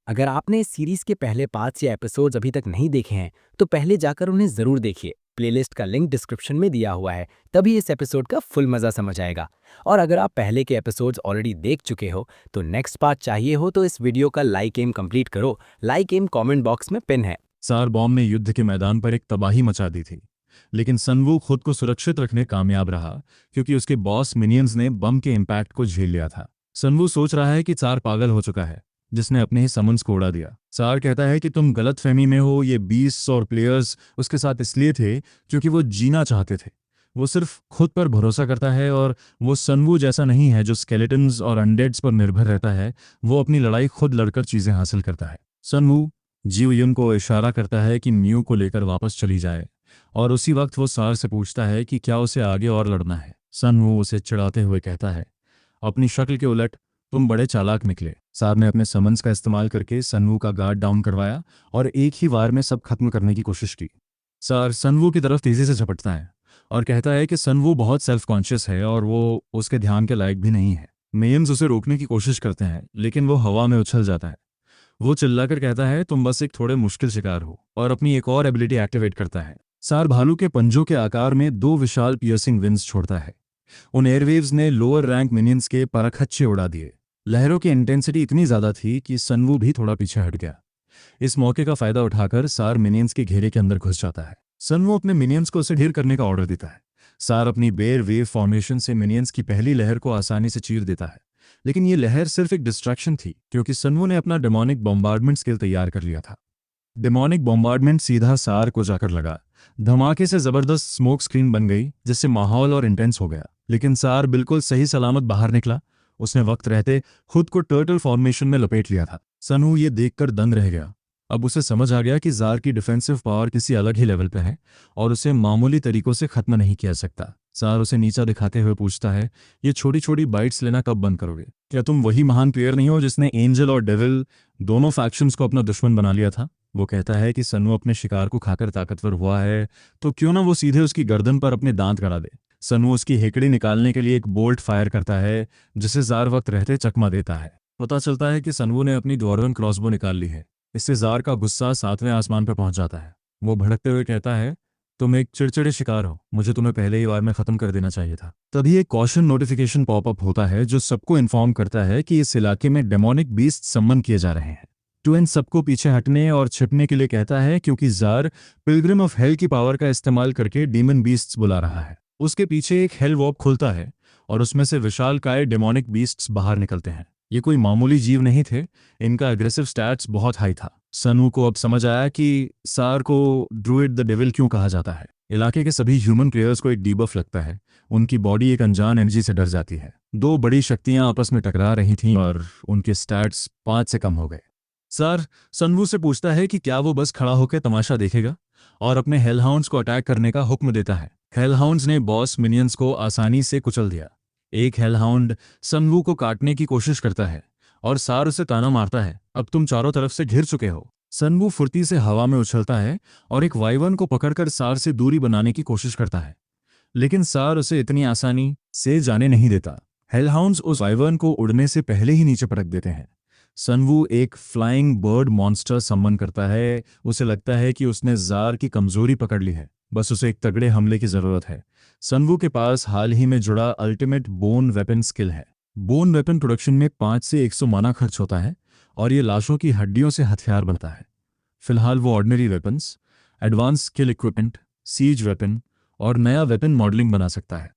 अगर आपने इस सीरीज के पहले 5 या एपिसोड्स अभी तक नहीं देखे हैं, तो पहले जाकर उन्हें जरूर देखिए। प्लेलिस्ट का लिंक डिस्क्रिप्शन में दिया हुआ है, तभी इस एपिसोड का फुल मजा समझ आएगा। और अगर आप पहले के एपिसोड्स ऑलरेडी देख चुके हो, तो नेक्स्ट पार्ट चाहिए हो तो इस वीडियो का लाइक एम कंप्लीट करो। लाइक एम कमेंट बॉक्स में पिन है। सार बॉम्ब ने युद्ध के मैदान पर एक तबाही मचा दी थी, लेकिन सनवू खुद को सुरक्षित रखने कामयाब रहा क्योंकि उसके बॉस मिनियंस ने बम के इम्पैक्ट को झेल लिया था। सनवू सोच रहा है कि सार पागल हो चुका है, जिसने अपने ही समन्स को उड़ा दिया। सार कहता है कि तुम गलतफहमी में हो, ये बीस्ट्स और प्लेयर्स उसके साथ इसलिए थे क्योंकि वो जीना चाहते थे। वो सिर्फ खुद पर भरोसा करता है और वो सनवू जैसा नहीं है जो स्केलेटन्स और अनडेड्स पर निर्भर रहता है। वो अपनी लड़ाई खुद लड़कर चीजें हासिल करता है। सनवू जीव युन को इशारा करता है कि म्यू को लेकर वापस चली जाए, और उसी वक्त वो सार से पूछता है कि क्या उसे आगे और लड़ना है। सनवू उसे चिढ़ाते हुए कहता है, अपनी शक्ल के उलट तुम बड़े चालाक निकले। सार ने अपने समन्स का इस्तेमाल करके सनवू का गार्ड डाउन करवाया और एक ही वार में सब खत्म करने की कोशिश की। सार सनवू की तरफ तेजी से झपटता है और कहता है कि सनवू बहुत सेल्फ कॉन्शियस है और वो उसके ध्यान के लायक भी नहीं है। मेयम्स उसे रोकने की कोशिश करते हैं, लेकिन वो हवा में उछल जाता है। वो चिल्लाकर कहता है, तुम बस एक थोड़े मुश्किल शिकार हो, और अपनी एक और एबिलिटी एक्टिवेट करता है। सार भालू के पंजों के आकार में 2 विशाल पियर्सिंग विंग्स छोड़ता है। उन एयरवेव्स ने लोअर रैंक मिनियंस के परखच्चे उड़ा दिए। लहरों की इंटेंसिटी इतनी ज्यादा थी कि सनवू भी थोड़ा पीछे हट गया। इस मौके का फायदा उठाकर सार मिनियंस के घेरे के अंदर घुस जाता है। सनवू अपने मिनियंस को उसे ढेर करने का ऑर्डर देता है। सार अपनी बेयर वेव फॉर्मेशन से मिनियंस की पहली लहर को आसानी से चीर देता है, लेकिन ये लहर सिर्फ एक डिस्ट्रैक्शन थी क्योंकि सनवू ने अपना डेमोनिक बॉम्बार्डमेंट स्किल तैयार कर लिया था। डेमोनिक बॉम्बार्डमेंट सीधा सार को जाकर लगा। धमाके से जबरदस्त स्मोक स्क्रीन बन गई, जिससे माहौल और इंटेंस हो गया, लेकिन सार बिल्कुल सही सलामत बाहर निकला। उसने वक्त रहते खुद को टर्टल फॉर्मेशन में लपेट लिया था। सनवू ये देखकर दंग रह गया। अब उसे समझ आ गया कि जार की डिफेंसिव पावर किसी अलग ही लेवल पे है और उसे मामूली तरीकों से खत्म नहीं किया सकता। जार उसे नीचा दिखाते हुए पूछता है, ये छोटी छोटी बाइट्स लेना कब बंद करोगे? क्या तुम वही महान प्लेयर नहीं हो जिसने एंजल और डेविल दोनों फैक्शंस को अपना दुश्मन बना लिया था? वो कहता है कि सनू अपने शिकार को खाकर ताकतवर हुआ है, तो क्यों ना वो सीधे उसकी गर्दन पर अपने दांत गड़ा दे। सनू उसकी हेकड़ी निकालने के लिए एक बोल्ट फायर करता है, जिसे जार वक्त रहते चकमा देता है। पता चलता है कि सनवू ने अपनी ड्वार्वन क्रॉसबो निकाल ली है। इससे जार का गुस्सा 7वें आसमान पर पहुंच जाता है। वो भड़कते हुए कहता है, तुम एक चिड़चिड़े शिकार हो, मुझे तुम्हें पहले ही वार में खत्म कर देना चाहिए था। तभी एक कॉशन नोटिफिकेशन पॉपअप होता है जो सबको इन्फॉर्म करता है कि इस इलाके में डेमोनिक बीस्ट सम्मन किए जा रहे हैं। ट्वेन सबको पीछे हटने और छिपने के लिए कहता है क्योंकि जार पिलग्रिम ऑफ हेल की पावर का इस्तेमाल करके डीमन बीस्ट्स बुला रहा है। उसके पीछे एक हेल वॉक खुलता है और उसमें से विशालकाय डेमोनिक बीस्ट्स बाहर निकलते हैं। ये कोई मामूली जीव नहीं थे, इनका एग्रेसिव स्टैट्स बहुत हाई था। सनू को अब समझ आया कि सार को ड्रूइड द डेविल क्यों कहा जाता है। इलाके के सभी ह्यूमन प्लेयर्स को एक डीबफ लगता है। उनकी बॉडी एक अनजान एनर्जी से डर जाती है। 2 बड़ी शक्तियां आपस में टकरा रही थीं और उनके स्टैट्स 5 से कम हो गए। सार सनवू से पूछता है कि क्या वो बस खड़ा होकर तमाशा देखेगा, और अपने हेलहाउंड्स को अटैक करने का हुक्म देता है। हेलहाउंड्स ने बॉस मिनियंस को आसानी से कुचल दिया। एक हेलहाउंड सनवू को काटने की कोशिश करता है और सार उसे ताना मारता है, अब तुम चारों तरफ से घिर चुके हो। सनवू फुर्ती से हवा में उछलता है और एक वाइवर्न को पकड़कर सार से दूरी बनाने की कोशिश करता है, लेकिन सार उसे इतनी आसानी से जाने नहीं देता। हेलहाउंड्स उस वाइवर्न को उड़ने से पहले ही नीचे पटक देते हैं। सनवू एक फ्लाइंग बर्ड मॉन्स्टर सम्मन करता है। उसे लगता है कि उसने जार की कमजोरी पकड़ ली है, बस उसे एक तगड़े हमले की जरूरत है। सनवू के पास हाल ही में जुड़ा अल्टीमेट बोन वेपन स्किल है। बोन वेपन प्रोडक्शन में 5 से 100 माना खर्च होता है और ये लाशों की हड्डियों से हथियार बनता है। फिलहाल वो ordinary weapons, advance skill equipment, siege weapon और नया वेपन मॉडलिंग बना सकता है।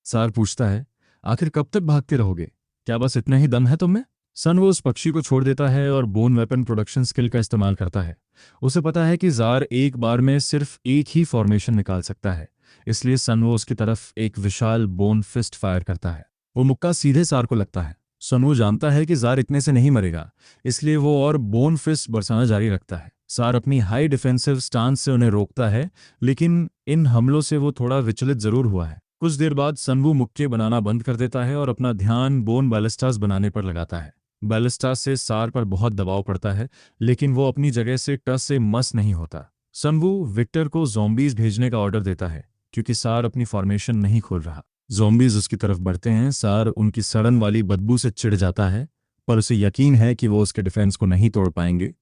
सार पूछता है, आखिर कब तक भागते रहोगे? क्या बस इतना ही दम है तुम में? सनवू उस पक्षी को छोड़ देता है और बोन वेपन प्रोडक्शन स्किल का इस्तेमाल करता है। उसे पता है कि जार एक बार में सिर्फ एक ही फॉर्मेशन निकाल सकता है, इसलिए सनवू उसकी तरफ एक विशाल बोन फिस्ट फायर करता है। वो मुक्का सीधे सार को लगता है। सनवू जानता है कि जार इतने से नहीं मरेगा, इसलिए वो और बोन फिस्ट बरसाना जारी रखता है। सार अपनी हाई डिफेंसिव स्टांस से उन्हें रोकता है, लेकिन इन हमलों से वो थोड़ा विचलित जरूर हुआ है। कुछ देर बाद सनवू मुक्के बनाना बंद कर देता है और अपना ध्यान बोन बैलिस्टास बनाने पर लगाता है। बैलिस्टास से सार पर बहुत दबाव पड़ता है, लेकिन वो अपनी जगह से टस से मस नहीं होता। सनवू विक्टर को ज़ॉम्बीज भेजने का ऑर्डर देता है क्योंकि सार अपनी फॉर्मेशन नहीं खोल रहा। ज़ॉम्बीज उसकी तरफ बढ़ते हैं। सार उनकी सड़न वाली बदबू से चिढ़ जाता है, पर उसे यकीन है कि वो उसके डिफेंस को नहीं तोड़ पाएंगे।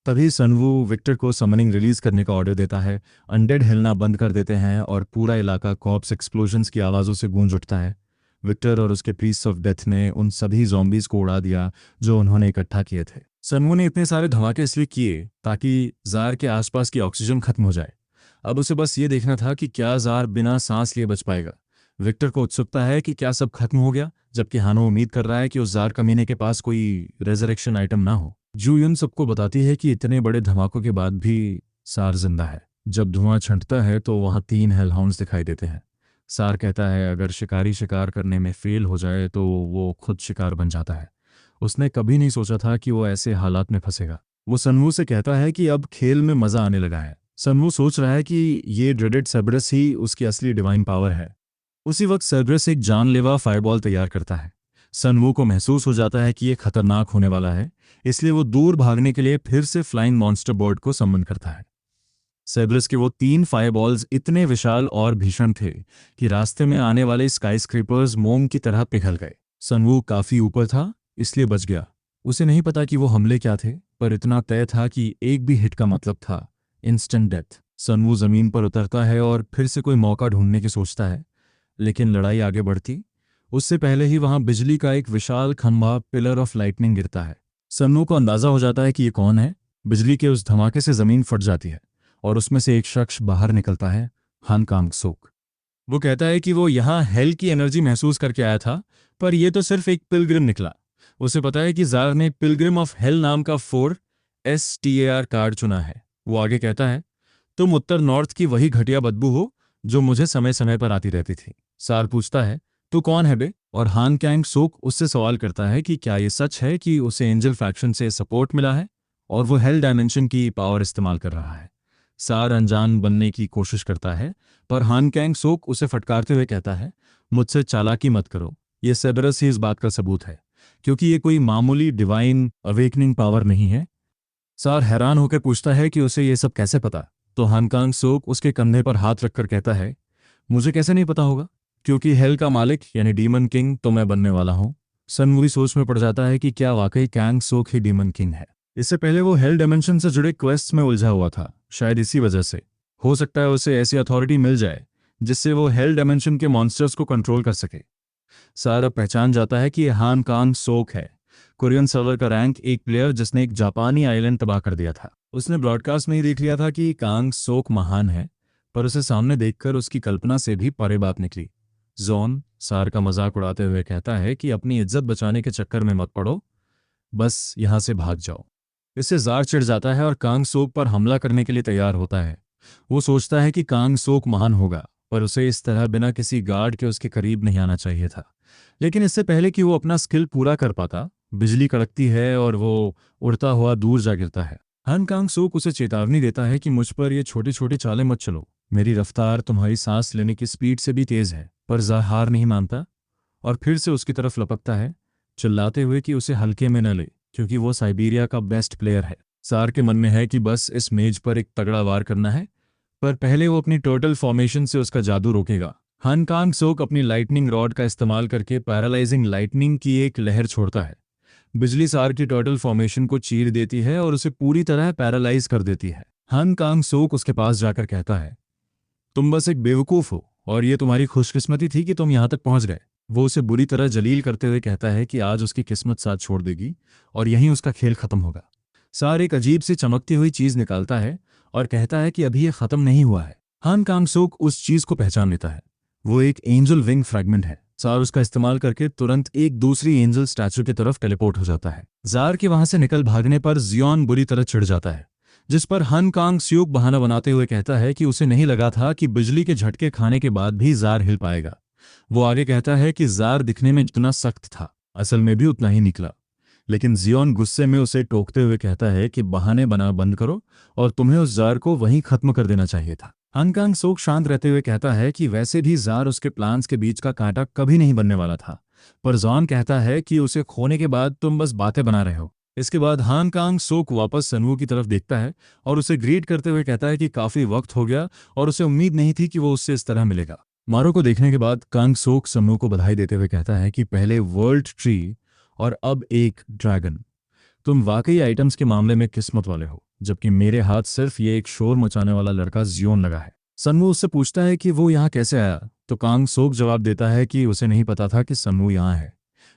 तभी सनवू विक्टर को समनिंग रिलीज करने का ऑर्डर देता है। अनडेड हिलना बंद कर देते हैं और पूरा इलाका कॉप्स एक्सप्लोजन्स की आवाज़ों से गूंज उठता है। विक्टर और उसके प्रीस्ट ऑफ डेथ ने उन सभी zombies को उड़ा दिया जो उन्होंने इकट्ठा किए थे। सनवू ने इतने सारे धमाके इसलिए किए ताकि जार के आसपास की ऑक्सीजन खत्म हो जाए। अब उसे बस ये देखना था कि क्या जार बिना सांस लिए बच पाएगा। विक्टर को उत्सुकता है कि क्या सब खत्म हो गया, जबकि हानो उम्मीद कर रहा है कि उस जार कमीने के पास कोई रेजरेक्शन आइटम ना हो। जू युन सबको बताती है कि इतने बड़े धमाकों के बाद भी सार जिंदा है। जब धुआं छंटता है तो वहां 3 हेलहाउंड्स दिखाई देते हैं। सार कहता है अगर शिकारी शिकार करने में फेल हो जाए तो वो खुद शिकार बन जाता है। उसने कभी नहीं सोचा था कि वो ऐसे हालात में फंसेगा। वो सनवू से कहता है कि अब खेल में मजा आने लगा है। सनवू सोच रहा है कि ये ड्रेडेड सर्बरस ही उसकी असली डिवाइन पावर है। उसी वक्त सर्बरस एक जानलेवा फायरबॉल तैयार करता है। सनवू को महसूस हो जाता है कि ये खतरनाक होने वाला है, इसलिए वो दूर भागने के लिए फिर से फ्लाइंग मॉन्स्टर बोर्ड को समन करता है। सर्बरस के वो 3 फायरबॉल्स इतने विशाल और भीषण थे कि रास्ते में आने वाले स्काईस्क्रेपर्स मोम की तरह पिघल गए। सनवू काफी ऊपर था, इसलिए बच गया। उसे नहीं पता कि वो हमले क्या थे, पर इतना तय था कि एक भी हिट का मतलब था इंस्टेंट डेथ। सनवू जमीन पर उतरता है और फिर से कोई मौका ढूंढने की सोचता है, लेकिन लड़ाई आगे बढ़ती उससे पहले ही वहां बिजली का एक विशाल खंभा पिलर ऑफ लाइटनिंग गिरता है। सन्नू को अंदाजा हो जाता है कि ये कौन है। बिजली के उस धमाके से जमीन फट जाती है और उसमें से एक शख्स बाहर निकलता है, हान कांग सोक। वो कहता है कि वो यहाँ हेल की एनर्जी महसूस करके आया था, पर यह तो सिर्फ एक पिलग्रिम निकला। उसे पता है कि जार ने पिलग्रिम ऑफ हेल नाम का 4STAR कार्ड चुना है। वो आगे कहता है, तुम उत्तर नॉर्थ की वही घटिया बदबू हो जो मुझे समय समय पर आती रहती थी। सार पूछता है, तू कौन है बे? और हान कैंग सोक उससे सवाल करता है कि क्या ये सच है कि उसे एंजल फैक्शन से सपोर्ट मिला है और वो हेल डायमेंशन की पावर इस्तेमाल कर रहा है। सार अनजान बनने की कोशिश करता है, पर हान कैंग सोक उसे फटकारते हुए कहता है, मुझसे चालाकी मत करो, ये सेबरस ही इस बात का सबूत है, क्योंकि ये कोई मामूली डिवाइन अवेकनिंग पावर नहीं है। सार हैरान होकर पूछता है कि उसे ये सब कैसे पता। तो हान कांग सोक उसके कंधे पर हाथ रखकर कहता है, मुझे कैसे नहीं पता होगा, क्योंकि हेल का मालिक यानी डीमन किंग तो मैं बनने वाला हूँ। सनवू सोच में पड़ जाता है कि क्या वाकई कैंग सोक ही डीमन किंग है। इससे पहले वो हेल डायमेंशन से जुड़े क्वेस्ट में उलझा हुआ था, शायद इसी वजह से। हो सकता है उसे ऐसी अथॉरिटी मिल जाए जिससे वो हेल डायमेंशन के मॉन्स्टर्स को कंट्रोल कर सके। सारा पहचान जाता है कि ये हान कांग सोक है, कोरियन सर्वर का रैंक एक प्लेयर जिसने एक जापानी आइलैंड तबाह कर दिया था। उसने ब्रॉडकास्ट में ही देख लिया था कि कांग सोक महान है, पर उसे सामने देखकर उसकी कल्पना से भी परे बात निकली। जॉन सार का मजाक उड़ाते हुए कहता है कि अपनी इज्जत बचाने के चक्कर में मत पड़ो, बस यहां से भाग जाओ। इससे जार चिढ़ जाता है और कांग सोक पर हमला करने के लिए तैयार होता है। वो सोचता है कि कांग सोक महान होगा, पर उसे इस तरह बिना किसी गार्ड के उसके करीब नहीं आना चाहिए था। लेकिन इससे पहले कि वो अपना स्किल पूरा कर पाता, बिजली कड़कती है और वो उड़ता हुआ दूर जा गिरता है। हान कांग सोक उसे चेतावनी देता है कि मुझ पर ये छोटी छोटी चालें मत चलो, मेरी रफ्तार तुम्हारी सांस लेने की स्पीड से भी तेज है। पर जार हार नहीं मानता और फिर से उसकी तरफ लपकता है, चिल्लाते हुए कि उसे हल्के में न ले, क्योंकि वो साइबेरिया का बेस्ट प्लेयर है। सार के मन में है कि बस इस मेज पर एक तगड़ा वार करना है, पर पहले वो अपनी टर्टल फॉर्मेशन से उसका जादू रोकेगा। हान कांग सोक अपनी लाइटनिंग रॉड का इस्तेमाल करके पैरालाइजिंग लाइटनिंग की एक लहर छोड़ता है। बिजली सार की टर्टल फॉर्मेशन को चीर देती है और उसे पूरी तरह पैरालाइज कर देती है। हान कांग सोक उसके पास जाकर कहता है, तुम बस एक बेवकूफ हो और ये तुम्हारी खुशकिस्मती थी कि तुम यहां तक पहुंच गए। वो उसे बुरी तरह जलील करते हुए कहता है कि आज उसकी किस्मत साथ छोड़ देगी और यहीं उसका खेल खत्म होगा। सार एक अजीब सी चमकती हुई चीज निकालता है और कहता है कि अभी यह खत्म नहीं हुआ है। हान कांग सोक उस चीज को पहचान लेता है, वो एक एंजल विंग फ्रैगमेंट है। सार उसका इस्तेमाल करके तुरंत एक दूसरी एंजल स्टैचू की तरफ टेलीपोर्ट हो जाता है। जार के वहां से निकल भागने पर जियोन बुरी तरह चिढ़ जाता है, जिस पर हान कांग स्यूक बहाना बनाते हुए कहता है कि उसे नहीं लगा था कि बिजली के झटके खाने के बाद भी जार हिल पाएगा। वो आगे कहता है कि जार दिखने में जितना सख्त था, असल में भी उतना ही निकला। लेकिन जियोन गुस्से में उसे टोकते हुए कहता है कि बहाने बना बंद करो और तुम्हें उस जार को वहीं खत्म कर देना चाहिए था। हान कांग सोक शांत रहते हुए कहता है कि वैसे भी जार उसके प्लान्स के बीच का कांटा कभी नहीं बनने वाला था, पर जॉन कहता है कि उसे खोने के बाद तुम बस बातें बना रहे हो। इसके बाद हान कांग सोक वापस सनवू की तरफ देखता है और उसे ग्रीट करते हुए कहता है कि काफी वक्त हो गया और उसे उम्मीद नहीं थी कि वो उससे इस तरह मिलेगा। मारो को देखने के बाद कांग सोक सनवू को बधाई देते हुए कहता है कि पहले वर्ल्ड ट्री और अब एक ड्रैगन। तुम वाकई आइटम्स के मामले में किस्मत वाले हो, जबकि मेरे हाथ सिर्फ ये एक शोर मचाने वाला लड़का जियोन लगा है। सनवू उससे पूछता है कि वो यहाँ कैसे आया, तो कांग सोक जवाब देता है कि उसे नहीं पता था कि सनवू यहाँ है।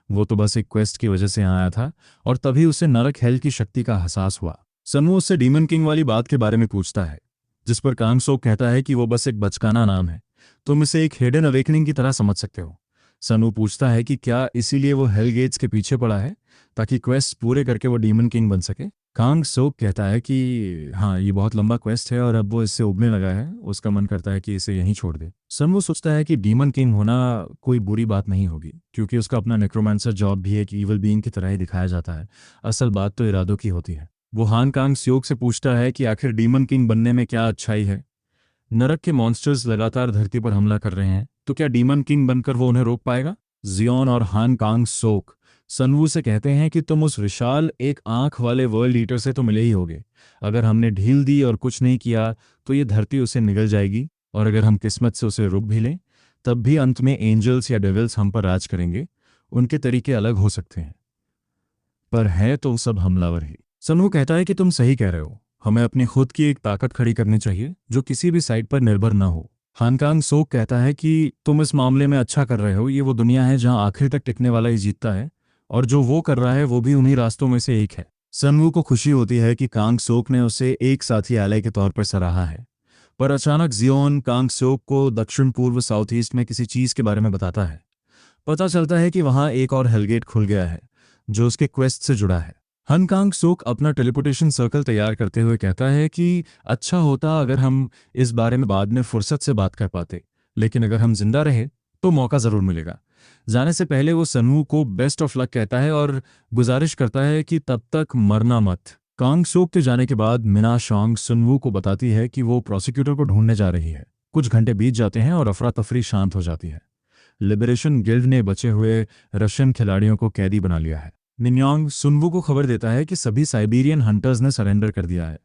वो तो बस एक क्वेस्ट की वजह से यहाँ आया था, और तभी उसे नरक हेल की शक्ति का एहसास हुआ। सनवू उससे डीमन किंग वाली बात के बारे में पूछता है, जिस पर कांग सोक कहता है कि वो बस एक बचकाना नाम है, तुम इसे एक हिडन अवेकनिंग की तरह समझ सकते हो। सनवू पूछता है कि क्या इसीलिए वो हेल गेट्स के पीछे पड़ा है, ताकि क्वेस्ट पूरे करके वो डीमन किंग बन सके। कांग सोक कहता है कि हाँ, ये बहुत लंबा क्वेस्ट है और अब वो इससे उबने लगा है, उसका मन करता है कि इसे यहीं छोड़ दे। सनवू सोचता है कि डीमन किंग होना कोई बुरी बात नहीं होगी, क्योंकि उसका अपना नेक्रोमांसर जॉब भी एक ईवल बीइंग की तरह ही दिखाया जाता है। असल बात तो इरादों की होती है। वो हान कांग स्योक से पूछता है कि आखिर डीमन किंग बनने में क्या अच्छाई है। नरक के मॉन्स्टर्स लगातार धरती पर हमला कर रहे हैं, तो क्या डीमन किंग बनकर वो उन्हें रोक पाएगा? जियोन और हान कांग सोक सनवू से कहते हैं कि तुम उस विशाल एक आंख वाले वर्ल्ड ईटर से तो मिले ही होगे। अगर हमने ढील दी और कुछ नहीं किया तो ये धरती उसे निगल जाएगी, और अगर हम किस्मत से उसे रोक भी लें तब भी अंत में एंजल्स या डेविल्स हम पर राज करेंगे। उनके तरीके अलग हो सकते हैं, पर है तो सब हमलावर ही। सनवू कहता है कि तुम सही कह रहे हो, हमें अपनी खुद की एक ताकत खड़ी करनी चाहिए जो किसी भी साइड पर निर्भर ना हो। हानकांग सोक कहता है कि तुम इस मामले में अच्छा कर रहे हो, ये वो दुनिया है जहां आखिर तक टिकने वाला ही जीतता है, और जो वो कर रहा है वो भी उन्हीं रास्तों में से एक है। सनवू को खुशी होती है कि कांग सोक ने उसे एक साथी एलाय के तौर पर सराहा है, पर अचानक जियोन कांग सोक को दक्षिण पूर्व साउथ ईस्ट में किसी चीज के बारे में बताता है। पता चलता है कि वहां एक और हेलगेट खुल गया है जो उसके क्वेस्ट से जुड़ा है। हनकांग सोक अपना टेलीपोर्टेशन सर्कल तैयार करते हुए कहता है कि अच्छा होता अगर हम इस बारे में बाद में फुर्सत से बात कर पाते, लेकिन अगर हम जिंदा रहे तो मौका जरूर मिलेगा। जाने से पहले वो सनवू को बेस्ट ऑफ लक कहता है और गुजारिश करता है कि तब तक मरना मत। कांग सोक के जाने के बाद मिना शोंग सनवू को बताती है कि वो प्रोसिक्यूटर को ढूंढने जा रही है। कुछ घंटे बीत जाते हैं और अफरा तफरी शांत हो जाती है। लिबरेशन गिल्ड ने बचे हुए रशियन खिलाड़ियों को कैदी बना लिया है। मिन्योंग सुनवू को खबर देता है कि सभी साइबेरियन हंटर्स ने सरेंडर कर दिया है,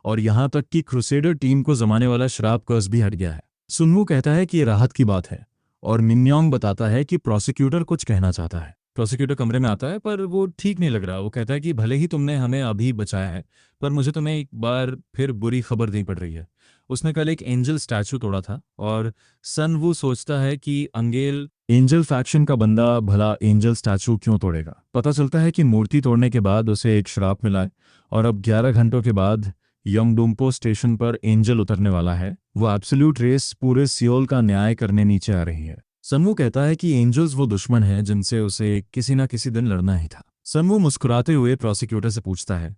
और यहां तक कि क्रूसेडर टीम को जमाने वाला शराब कर्स भी हट गया है। सुनवू कहता है कि ये राहत की बात है, और मिन्योंग बताता है कि प्रोसिक्यूटर कुछ कहना चाहता है। प्रोसिक्यूटर कमरे में आता है, पर वो ठीक नहीं लग रहा। वो कहता है कि भले ही तुमने हमें अभी बचाया है, पर मुझे तुम्हें एक बार फिर बुरी खबर देनी पड़ रही है। उसने कल एक एंजल स्टैचू तोड़ा था, और सनवू सोचता है कि अंगेल एंजल फैक्शन का बंदा भला एंजल स्टैचू क्यों तोड़ेगा। पता चलता है कि मूर्ति तोड़ने के बाद उसे एक श्राप मिला है, और अब 11 घंटों के बाद यंगडुम्पो स्टेशन पर एंजल उतरने वाला है। वो एब्सोल्यूट रेस पूरे सियोल का न्याय करने नीचे आ रही है। सनवू कहता है कि एंजल्स वो दुश्मन है जिनसे उसे किसी ना किसी दिन लड़ना ही था। सनवू मुस्कुराते हुए प्रोसिक्यूटर से पूछता है,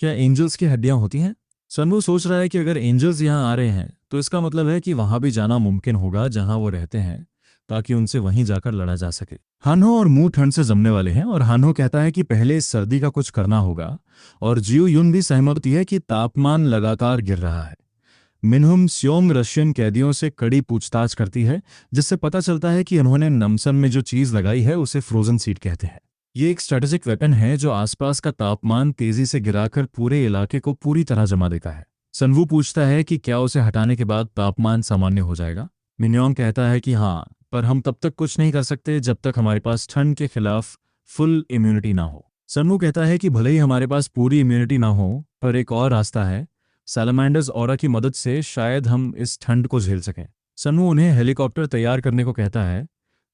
क्या एंजल्स की हड्डियां होती हैं? सनवू सोच रहा है कि अगर एंजल्स यहाँ आ रहे हैं तो इसका मतलब है कि वहां भी जाना मुमकिन होगा जहां वो रहते हैं, ताकि उनसे वहीं जाकर लड़ा जा सके। हानो और मुंह ठंड से जमने वाले हैं, और हानो कहता है कि पहले इस सर्दी का कुछ करना होगा, और जियो युन भी सहमत होती है कि तापमान लगातार गिर रहा है। मिनहुम स्योंग रशियन कैदियों से कड़ी पूछताछ करती है, जिससे पता चलता है कि उन्होंने नमसन में जो चीज लगाई है उसे फ्रोजन सीड कहते हैं। ये एक स्ट्रेटेजिक वेपन है जो आसपास का तापमान तेजी से गिराकर पूरे इलाके को पूरी तरह जमा देता है। सनवू पूछता है कि क्या उसे हटाने के बाद तापमान सामान्य हो जाएगा। मिन्योंग कहता है कि हाँ, पर हम तब तक कुछ नहीं कर सकते जब तक हमारे पास ठंड के खिलाफ फुल इम्यूनिटी ना हो। सनवू कहता है कि भले ही हमारे पास पूरी इम्यूनिटी ना हो, पर एक और रास्ता है। सैलमेंडर्स ऑरा की मदद से शायद हम इस ठंड को झेल सकें। सनवू उन्हें हेलीकॉप्टर तैयार करने को कहता है,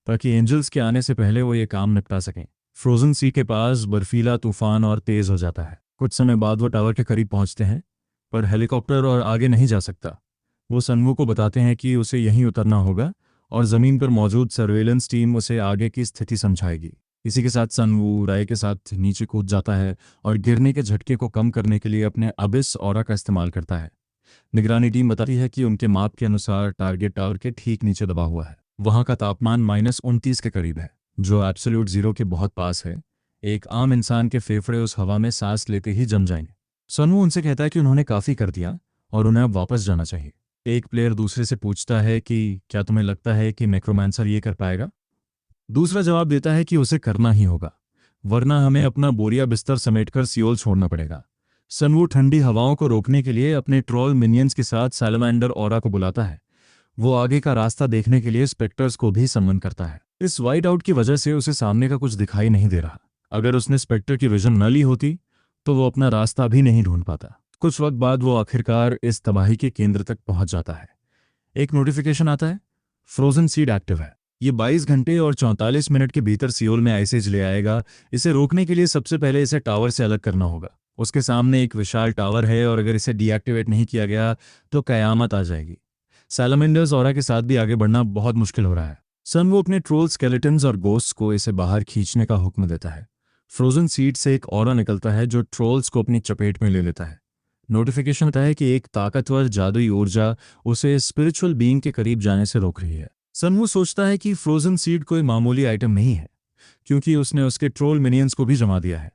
ताकि एंजल्स के आने से पहले वो ये काम निपटा सकें। फ्रोजन सी के पास बर्फीला तूफान और तेज हो जाता है। कुछ समय बाद वो टावर के करीब पहुंचते हैं, पर हेलीकॉप्टर और आगे नहीं जा सकता। वो सनवू को बताते हैं कि उसे यहीं उतरना होगा, और जमीन पर मौजूद सर्वेलेंस टीम उसे आगे की स्थिति समझाएगी। इसी के साथ सनवू राय के साथ नीचे कूद जाता है और गिरने के झटके को कम करने के लिए अपने अबिस ऑरा का इस्तेमाल करता है। निगरानी टीम बताती है कि उनके माप के अनुसार टारगेट टावर के ठीक नीचे दबा हुआ है। वहां का तापमान -29 के करीब है, जो एब्सोल्यूट जीरो के बहुत पास है। एक आम इंसान के फेफड़े उस हवा में सांस लेते ही जम जाएंगे। सनवू उनसे कहता है कि उन्होंने काफी कर दिया और उन्हें अब वापस जाना चाहिए। एक प्लेयर दूसरे से पूछता है कि क्या तुम्हें लगता है कि नेक्रोमांसर ये कर पाएगा? दूसरा जवाब देता है कि उसे करना ही होगा, वरना हमें अपना बोरिया बिस्तर समेटकर सियोल छोड़ना पड़ेगा। सनवू ठंडी हवाओं को रोकने के लिए अपने ट्रोल मिनियंस के साथ सैलमेंडर ऑरा को बुलाता है। वो आगे का रास्ता देखने के लिए स्पेक्टर्स को भी समन करता है। इस वाइट आउट की वजह से उसे सामने का कुछ दिखाई नहीं दे रहा। अगर उसने स्पेक्टर की विजन न ली होती तो वो अपना रास्ता भी नहीं ढूंढ पाता। कुछ वक्त बाद वो आखिरकार इस तबाही के केंद्र तक पहुंच जाता है। एक नोटिफिकेशन आता है, फ्रोजन सीड एक्टिव है। ये 22 घंटे और 44 मिनट के भीतर सियोल में आइसेज ले आएगा। इसे रोकने के लिए सबसे पहले इसे टावर से अलग करना होगा। उसके सामने एक विशाल टावर है और अगर इसे डीएक्टिवेट नहीं किया गया तो कयामत आ जाएगी। सैलमेंडर्स ऑरा के साथ भी आगे बढ़ना बहुत मुश्किल हो रहा है। सनवू अपने ट्रोल स्केलेटन्स और गोस्ट्स को इसे बाहर खींचने का हुक्म देता है। फ्रोजन सीड से एक ऑरा निकलता है जो ट्रोल्स को अपनी चपेट में ले लेता है। नोटिफिकेशन आता है कि एक ताकतवर जादुई ऊर्जा उसे स्पिरिचुअल बीइंग के करीब जाने से रोक रही है। सनवू सोचता है कि फ्रोजन सीड कोई मामूली आइटम नहीं है, क्योंकि उसने उसके ट्रोल मिनियंस को भी जमा दिया है।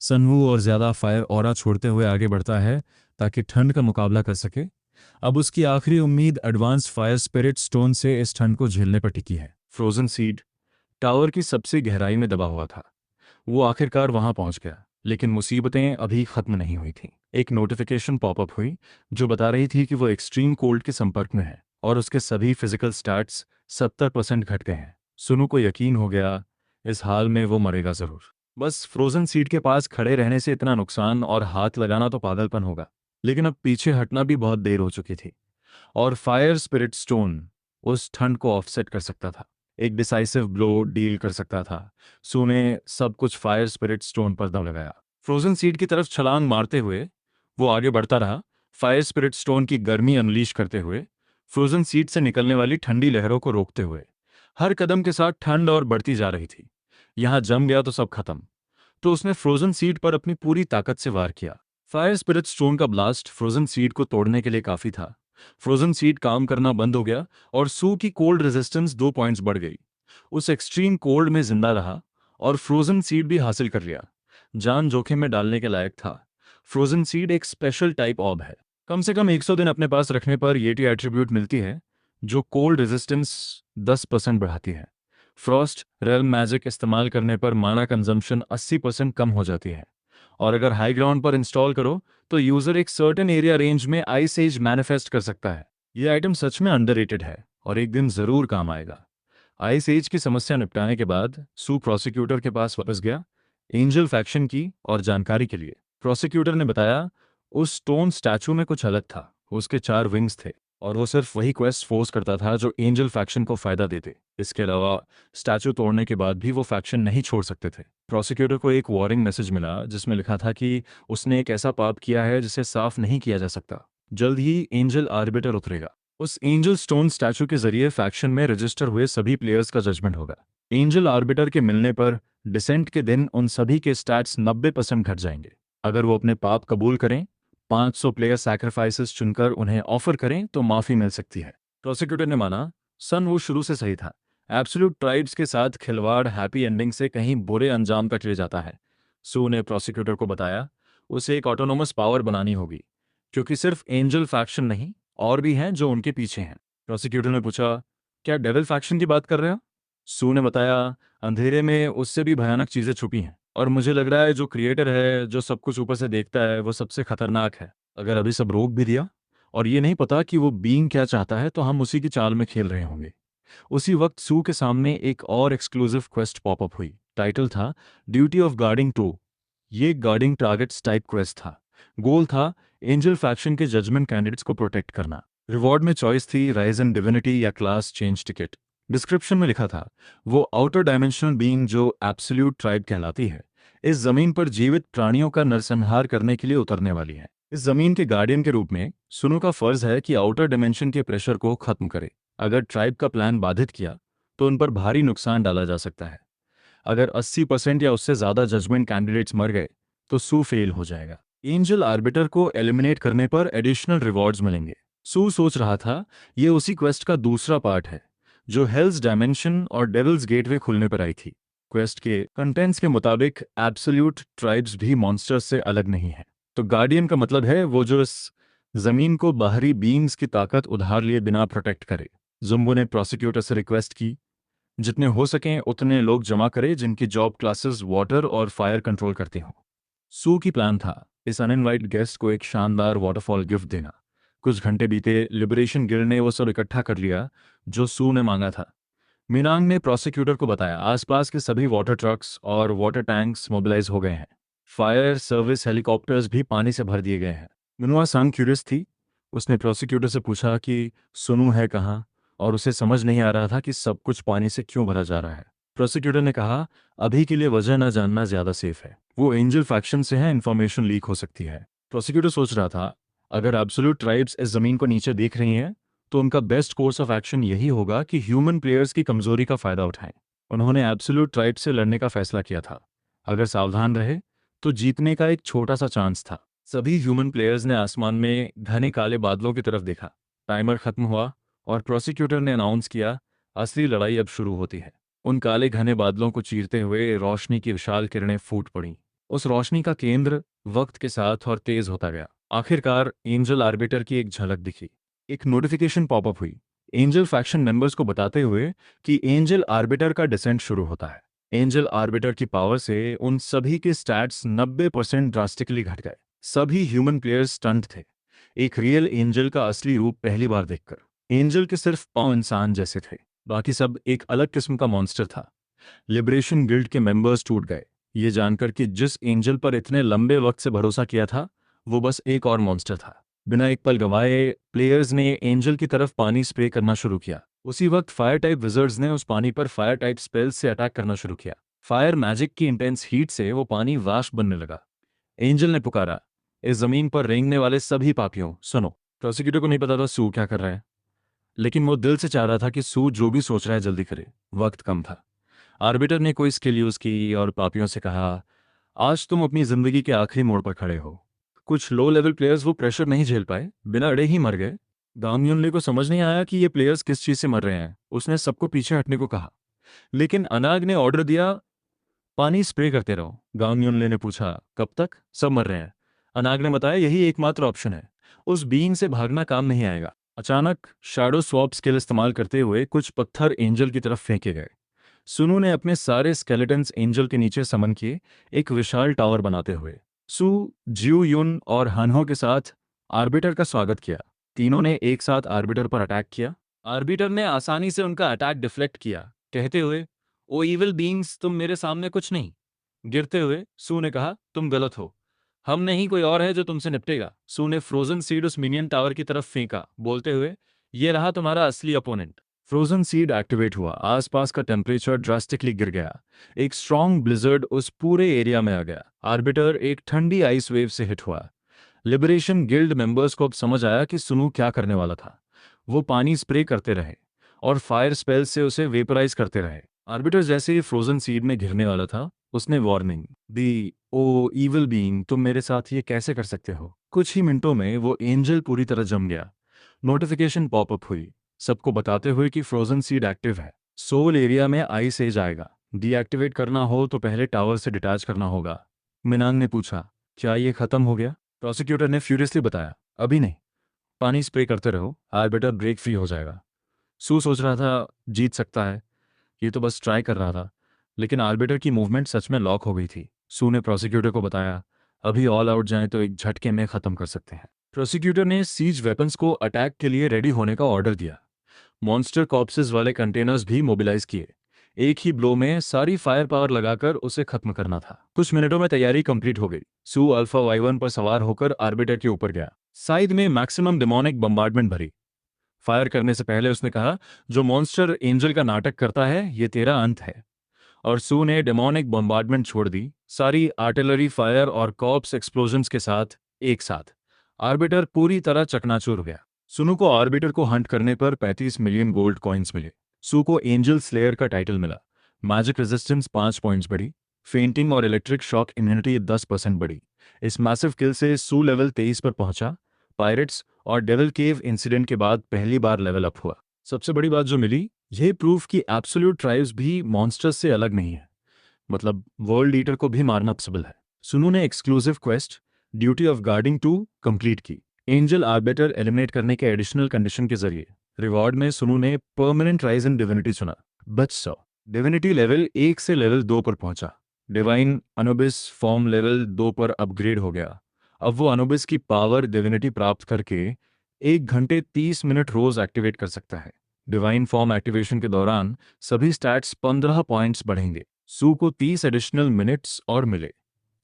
सनवू और ज्यादा फायर ऑरा छोड़ते हुए आगे बढ़ता है ताकि ठंड का मुकाबला कर सके। अब उसकी आखिरी उम्मीद एडवांस फायर स्पिरिट स्टोन से इस ठंड को झेलने पर टिकी है। फ्रोजन सीड टावर की सबसे गहराई में दबा हुआ था। वो आखिरकार वहां पहुंच गया, लेकिन मुसीबतें अभी खत्म नहीं हुई थीं। एक नोटिफिकेशन पॉपअप हुई जो बता रही थी कि वो एक्सट्रीम कोल्ड के संपर्क में है और उसके सभी फिजिकल स्टैट्स 70% घट गए हैं। सुनु को यकीन हो गया, इस हाल में वो मरेगा जरूर। बस फ्रोजन सीड के पास खड़े रहने से इतना नुकसान और हाथ लगाना तो पागलपन होगा, लेकिन अब पीछे हटना भी बहुत देर हो चुकी थी और फायर स्पिरिट स्टोन उस ठंड को ऑफसेट कर सकता था, एक डिसाइसिव ब्लो डील कर सकता था। सू ने सब कुछ फायर स्पिरिट स्टोन पर दम लगाया। फ्रोजन सीड की तरफ छलांग मारते हुए वो आगे बढ़ता रहा, फायर स्पिरिट स्टोन की गर्मी अनलीश करते हुए, फ्रोजन सीड से निकलने वाली ठंडी लहरों को रोकते हुए। हर कदम के साथ ठंड और बढ़ती जा रही थी। यहां जम गया तो सब खत्म। तो उसने फ्रोजन सीड पर अपनी पूरी ताकत से वार किया। फायर स्पिरिट स्टोन का ब्लास्ट फ्रोजन सीड को तोड़ने के लिए काफी था। फ्रोजन सीड काम करना बंद हो गया और सू की कोल्ड रेजिस्टेंस 2 पॉइंट्स बढ़ गई। उस एक्सट्रीम कोल्ड में जिंदा रहा और फ्रोजन सीड भी हासिल कर लिया। जान जोखिम में डालने के लायक था। फ्रोजन सीड एक स्पेशल टाइप ऑब है। कम से कम 100 दिन अपने पास रखने पर येटी एट्रीब्यूट मिलती है जो कोल्ड रेजिस्टेंस 10% बढ़ाती है। फ्रॉस्ट रेल मैजिक इस्तेमाल करने पर माना कंजम्पशन 80% कम हो जाती है और अगर हाई ग्राउंड पर इंस्टॉल करो तो यूजर एक सर्टेन एरिया रेंज में आइस एज मैनिफेस्ट कर सकता है। यह आइटम सच में अंडररेटेड है और एक दिन जरूर काम आएगा। आइस एज की समस्या निपटाने के बाद सू प्रोसिक्यूटर के पास वापस गया एंजल फैक्शन की और जानकारी के लिए। प्रोसिक्यूटर ने बताया उस स्टोन स्टैचू में कुछ अलग था। उसके 4 विंग्स थे और वो सिर्फ वही क्वेस्ट फोर्स करता था जो एंजल फैक्शन को फायदा देते। इसके अलावा स्टैचू तोड़ने के बाद भी वो फैक्शन नहीं छोड़ सकते थे। प्रोसिक्यूटर को एक वार्निंग मैसेज मिला जिसमें लिखा था कि उसने एक ऐसा पाप किया है जिसे साफ नहीं किया जा सकता। जल्द ही एंजल आर्बिटर उतरेगा। उस एंजल स्टोन स्टैचू के जरिए फैक्शन में रजिस्टर हुए सभी प्लेयर्स का जजमेंट होगा। एंजल आर्बिटर के मिलने पर डिसेंट के दिन उन सभी के स्टैट्स 90% घट जाएंगे। अगर वो अपने पाप कबूल करें, 500 प्लेयर सैक्रिफाइसेस चुनकर उन्हें ऑफर करें तो माफी मिल सकती है। प्रोसिक्यूटर ने माना सन वो शुरू से सही था। एब्सोल्यूट ट्राइब्स के साथ खिलवाड़ हैप्पी एंडिंग से कहीं बुरे अंजाम तक ले जाता है। सू ने प्रोसिक्यूटर को बताया उसे एक ऑटोनोमस पावर बनानी होगी, क्योंकि सिर्फ एंजल फैक्शन नहीं और भी हैं जो उनके पीछे हैं। प्रोसिक्यूटर ने पूछा, क्या डेविल फैक्शन की बात कर रहे हो? सू ने बताया, अंधेरे में उससे भी भयानक चीजें छुपी हैं और मुझे लग रहा है जो क्रिएटर है, जो सब कुछ ऊपर से देखता है, वो सबसे खतरनाक है। अगर अभी सब रोक भी दिया और ये नहीं पता कि वो बीइंग क्या चाहता है तो हम उसी की चाल में खेल रहे होंगे। उसी वक्त सू के सामने एक और एक्सक्लूसिव क्वेस्ट पॉपअप हुई। टाइटल था ड्यूटी ऑफ गार्डिंग 2। ये गार्डिंग टारगेट्स टाइप क्वेस्ट था। गोल था एंजल फैक्शन के जजमेंट कैंडिडेट्स को प्रोटेक्ट करना। रिवॉर्ड में चॉइस थी राइज इन डिविनिटी या क्लास चेंज टिकट। डिस्क्रिप्शन में लिखा था वो आउटर डायमेंशनल बीइंग जो एब्सोल्यूट ट्राइब कहलाती है, इस जमीन पर जीवित प्राणियों का नरसंहार करने के लिए उतरने वाली है। इस जमीन के गार्डियन के रूप में सुनु का फर्ज है कि आउटर डायमेंशन के प्रेशर को खत्म करे। अगर ट्राइब का प्लान बाधित किया तो उन पर भारी नुकसान डाला जा सकता है। अगर 80% या उससे ज्यादा जजमेंट कैंडिडेट्स मर गए तो सू फेल हो जाएगा। एंजल आर्बिटर को एलिमिनेट करने पर एडिशनल रिवॉर्ड्स मिलेंगे। सू सोच रहा था ये उसी क्वेस्ट का दूसरा पार्ट है जो हेल्स डायमेंशन और डेविल्स गेटवे खुलने पर आई थी। क्वेस्ट के कंटेंट्स के मुताबिक एब्सोल्यूट ट्राइब्स भी मॉन्स्टर्स से अलग नहीं है। तो गार्डियन का मतलब है वो जो इस जमीन को बाहरी बीइंग्स की ताकत उधार लिए बिना प्रोटेक्ट करे। जुम्बो ने प्रोसिक्यूटर से रिक्वेस्ट की जितने हो सकें उतने लोग जमा करे जिनकी जॉब क्लासेस वाटर और फायर कंट्रोल करते हों। सू की प्लान था इस अनइनवाइटेड गेस्ट को एक शानदार वाटरफॉल गिफ्ट देना। कुछ घंटे बीते, लिबरेशन गिल्ड ने वो सब इकट्ठा कर लिया जो सू ने मांगा था। मीनांग ने प्रोसिक्यूटर को बताया आसपास के सभी वाटर ट्रक्स और वाटर टैंक्स मोबिलाइज हो गए हैं। फायर सर्विस हेलीकॉप्टर्स भी पानी से भर दिए गए हैं। मिनुआ सांग क्यूरियस थी। उसने प्रोसिक्यूटर से पूछा कि सुनु है कहाँ, और उसे समझ नहीं आ रहा था कि सब कुछ पानी से क्यों भरा जा रहा है। प्रोसिक्यूटर ने कहा, अभी के लिए वजह न जानना ज़्यादा सेफ है। वो एंजल फैक्शन से है, इन्फॉर्मेशन लीक हो सकती है। प्रोसिक्यूटर सोच रहा था, अगर एब्सोल्यूट ट्राइब्स इस ज़मीन को नीचे देख रही हैं तो उनका बेस्ट कोर्स ऑफ एक्शन यही होगा कि ह्यूमन प्लेयर्स की कमजोरी का फायदा उठाएं। उन्होंने एब्सोल्यूट ट्राइब से लड़ने का फैसला किया था। अगर सावधान रहे तो जीतने का एक छोटा सा चांस था। सभी ह्यूमन प्लेयर्स ने आसमान में घने काले बादलों की तरफ देखा। टाइमर खत्म हुआ और प्रोसिक्यूटर ने अनाउंस किया, असली लड़ाई अब शुरू होती है। उन काले घने बादलों को चीरते हुए रोशनी की विशाल किरणें फूट पड़ी। उस रोशनी का केंद्र वक्त के साथ और तेज होता गया। आखिरकार एंजल आर्बिटर की एक झलक दिखी। एक नोटिफिकेशन पॉपअप हुई एंजल फैक्शन मेंबर्स को बताते हुए कि एंजल आर्बिटर का डिसेंट शुरू होता है। एंजल आर्बिटर की पावर से उन सभी के स्टैट्स 90% ड्रास्टिकली घट गए। सभी ह्यूमन प्लेयर्स स्टंट थे, एक रियल एंजल का असली रूप पहली बार देखकर। एंजल के सिर्फ पांव इंसान जैसे थे, बाकी सब एक अलग किस्म का मॉन्स्टर था। लिबरेशन गिल्ड के मेंबर्स टूट गए, ये जानकर कि जिस एंजल पर इतने लंबे वक्त से भरोसा किया था वो बस एक और मॉन्स्टर था। बिना एक पल गवाए प्लेयर्स ने एंजल की तरफ पानी स्प्रे करना शुरू किया। उसी वक्त फायर टाइप विजर्ड्स ने उस पानी पर फायर टाइप स्पेल्स से अटैक करना शुरू किया। फायर मैजिक की इंटेंस हीट से वो पानी वाष्प बनने लगा। एंजल ने पुकारा, इस जमीन पर रेंगने वाले सभी पापियों सुनो। प्रोसिक्यूटर को नहीं पता था सू क्या कर रहा है, लेकिन वो दिल से चाह रहा था कि सू जो भी सोच रहा है जल्दी करे। वक्त कम था। आर्बिटर ने कोई स्किल यूज की और पापियों से कहा, आज तुम अपनी जिंदगी के आखिरी मोड़ पर खड़े हो। कुछ लो लेवल प्लेयर्स वो प्रेशर नहीं झेल पाए, बिना अड़े ही मर गए। गांग युनले को समझ नहीं आया कि ये प्लेयर्स किस चीज से मर रहे हैं। उसने सबको पीछे हटने को कहा, लेकिन अनाग ने ऑर्डर दिया, पानी स्प्रे करते रहो। गांग युनले ने पूछा, कब तक? सब मर रहे हैं। अनाग ने बताया, यही एकमात्र ऑप्शन है। उस बीइंग से भागना काम नहीं आएगा। अचानक शैडो स्वैप स्किल इस्तेमाल करते हुए कुछ पत्थर एंजल की तरफ फेंके गए। सुनु ने अपने सारे स्केलेटन्स एंजल के नीचे समन किए, एक विशाल टावर बनाते हुए। सू, जियो युन और हनहो के साथ आर्बिटर का स्वागत किया। तीनों ने एक साथ आर्बिटर पर अटैक किया। आर्बिटर ने आसानी से उनका अटैक डिफ्लेक्ट किया, कहते हुए, ओ इविल बीइंग्स, तुम मेरे सामने कुछ नहीं। गिरते हुए सू ने कहा, तुम गलत हो। हम नहीं, कोई और है जो तुमसे निपटेगा। सू ने फ्रोजन सीड उस मिनियन टावर की तरफ फेंका, बोलते हुए, ये रहा तुम्हारा असली अपोनेंट। फ्रोजन सीड एक्टिवेट हुआ। आसपास का टेम्परेचर ड्रास्टिकली गिर गया। एक स्ट्रॉन्ग ब्लिजर्ड उस पूरे एरिया में आ गया। आर्बिटर एक ठंडी आइस वेव से हिट हुआ। लिबरेशन गिल्ड मेंबर्स को अब समझ आया कि सुनु क्या करने वाला था। वो पानी स्प्रे करते रहे और फायर स्पेल से उसे वेपराइज करते रहे। आर्बिटर जैसे ही फ्रोजन सीड में घिरने वाला था, उसने वार्निंग दी, ओ इविल बीइंग, तुम मेरे साथ ये कैसे कर सकते हो? कुछ ही मिनटों में वो एंजल पूरी तरह जम गया। नोटिफिकेशन पॉपअप हुई, सबको बताते हुए कि फ्रोजन सीड एक्टिव है। सोल एरिया में आइस एज आएगा। डीएक्टिवेट करना हो तो पहले टावर से डिटैच करना होगा। मिनांग ने पूछा, क्या ये खत्म हो गया? प्रोसिक्यूटर ने फ्यूरियसली बताया, अभी नहीं। पानी स्प्रे करते रहो, आर्बिटर ब्रेक फ्री हो जाएगा। सू सोच रहा था जीत सकता है, ये तो बस ट्राई कर रहा था, लेकिन आर्बिटर की मूवमेंट सच में लॉक हो गई थी। सू ने प्रोसिक्यूटर को बताया, अभी ऑल आउट जाएं तो एक झटके में खत्म कर सकते हैं। प्रोसिक्यूटर ने सीज वेपन्स को अटैक के लिए रेडी होने का ऑर्डर दिया। मॉन्स्टर कॉर्प्सेस वाले कंटेनर्स भी मोबिलाइज किए। एक ही ब्लो में सारी फायर पावर लगाकर उसे खत्म करना था। कुछ मिनटों में तैयारी कंप्लीट हो गई। सू अल्फा वाई-1 पर सवार होकर आर्बिटर के ऊपर गया। साइड में मैक्सिमम डेमोनिक बम्बार्डमेंट भरी। फायर करने से पहले उसने कहा, जो मॉन्स्टर एंजल का नाटक करता है, ये तेरा अंत है। और सू ने डेमोनिक बम्बार्डमेंट छोड़ दी, सारी आर्टिलरी फायर और कॉर्प्स एक्सप्लोजन्स के साथ एक साथ। आर्बिटर पूरी तरह चकनाचूर हो गया। सुनु को आर्बिटर को हंट करने पर 35 मिलियन गोल्ड कॉइन्स मिले। सू को एंजल स्लेयर का टाइटल मिला। मैजिक रेजिस्टेंस 5 पॉइंट्स बढ़ी। फेंटिंग और इलेक्ट्रिक शॉक इम्यूनिटी 10% बढ़ी। इस मैसिव किल से सू लेवल 23 पर पहुंचा। पायरेट्स और डेविल केव इंसिडेंट के बाद पहली बार लेवल अप हुआ। सबसे बड़ी बात जो मिली, यह प्रूफ कि एब्सोल्यूट ट्राइब्स भी मॉन्स्टर्स से अलग नहीं है। मतलब वर्ल्ड ईटर को भी मारना पॉसिबल है। सुनु ने exclusive quest duty of guarding 2 complete की। एंजल आर्बिटर एलिमिनेट करने के एडिशनल कंडीशन के जरिए रिवॉर्ड में सुनु ने परमानेंट राइज इन डिविनिटी चुना। बच डिविनिटी लेवल 1 से लेवल 2 पर पहुंचा। डिवाइन अनुबिस फॉर्म लेवल 2 पर अपग्रेड हो गया। अब वो अनुबिस की पावर डिविनिटी प्राप्त करके 1 घंटे 30 मिनट रोज एक्टिवेट कर सकता है। डिवाइन फॉर्म एक्टिवेशन के दौरान सभी स्टैट्स 15 पॉइंट्स बढ़ेंगे। सू को 30 एडिशनल मिनट्स और मिले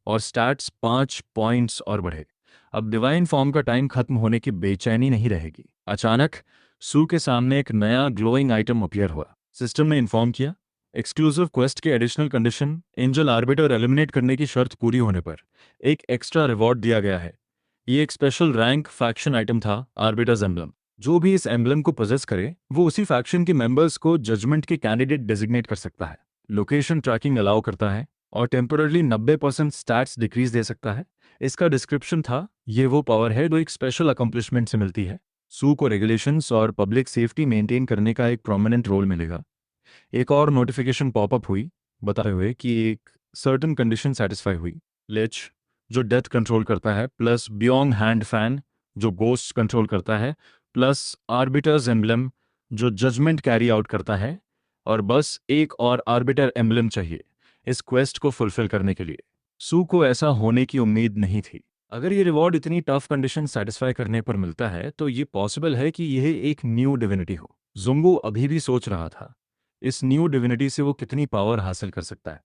और स्टैट्स 5 पॉइंट्स और बढ़े। अब डिवाइन फॉर्म का टाइम खत्म होने की बेचैनी नहीं रहेगी। अचानक सू के सामने एक नया ग्लोइंग आइटम अपीयर हुआ। सिस्टम ने इन्फॉर्म किया, एक्सक्लूसिव क्वेस्ट के additional condition angel arbiter eliminate करने की शर्त पूरी होने पर एक एक्स्ट्रा रिवॉर्ड दिया गया है। ये एक स्पेशल रैंक फैक्शन आइटम था, आर्बिटर्स एम्बलम। जो भी इस एम्बलम को पोजेस करे वो उसी फैक्शन के मेंबर्स को जजमेंट के कैंडिडेट डेजिग्नेट कर सकता है, लोकेशन ट्रैकिंग अलाउ करता है और टेम्पररली 90% स्टैट्स डिक्रीज दे सकता है। इसका डिस्क्रिप्शन था, ये वो पावर है जो एक स्पेशल अकम्पलिशमेंट से मिलती है। सू को रेगुलेशंस और पब्लिक सेफ्टी मेंटेन करने का एक प्रोमिनेंट रोल मिलेगा। एक और नोटिफिकेशन पॉपअप हुई बताते हुए कि एक सर्टन कंडीशन सेटिस्फाई हुई। लिच जो डेथ कंट्रोल करता है, प्लस बियोंग हैंड फैन जो गोस्ट कंट्रोल करता है, प्लस आर्बिटर्स एम्बलम जो जजमेंट कैरी आउट करता है, और बस एक और आर्बिटर एम्बलम चाहिए इस क्वेस्ट को फुलफिल करने के लिए। सू को ऐसा होने की उम्मीद नहीं थी। अगर ये रिवॉर्ड इतनी टफ कंडीशन सेटिस्फाई करने पर मिलता है तो ये पॉसिबल है कि यह एक न्यू डिविनिटी हो। जुंगू अभी भी सोच रहा था इस न्यू डिविनिटी से वो कितनी पावर हासिल कर सकता है।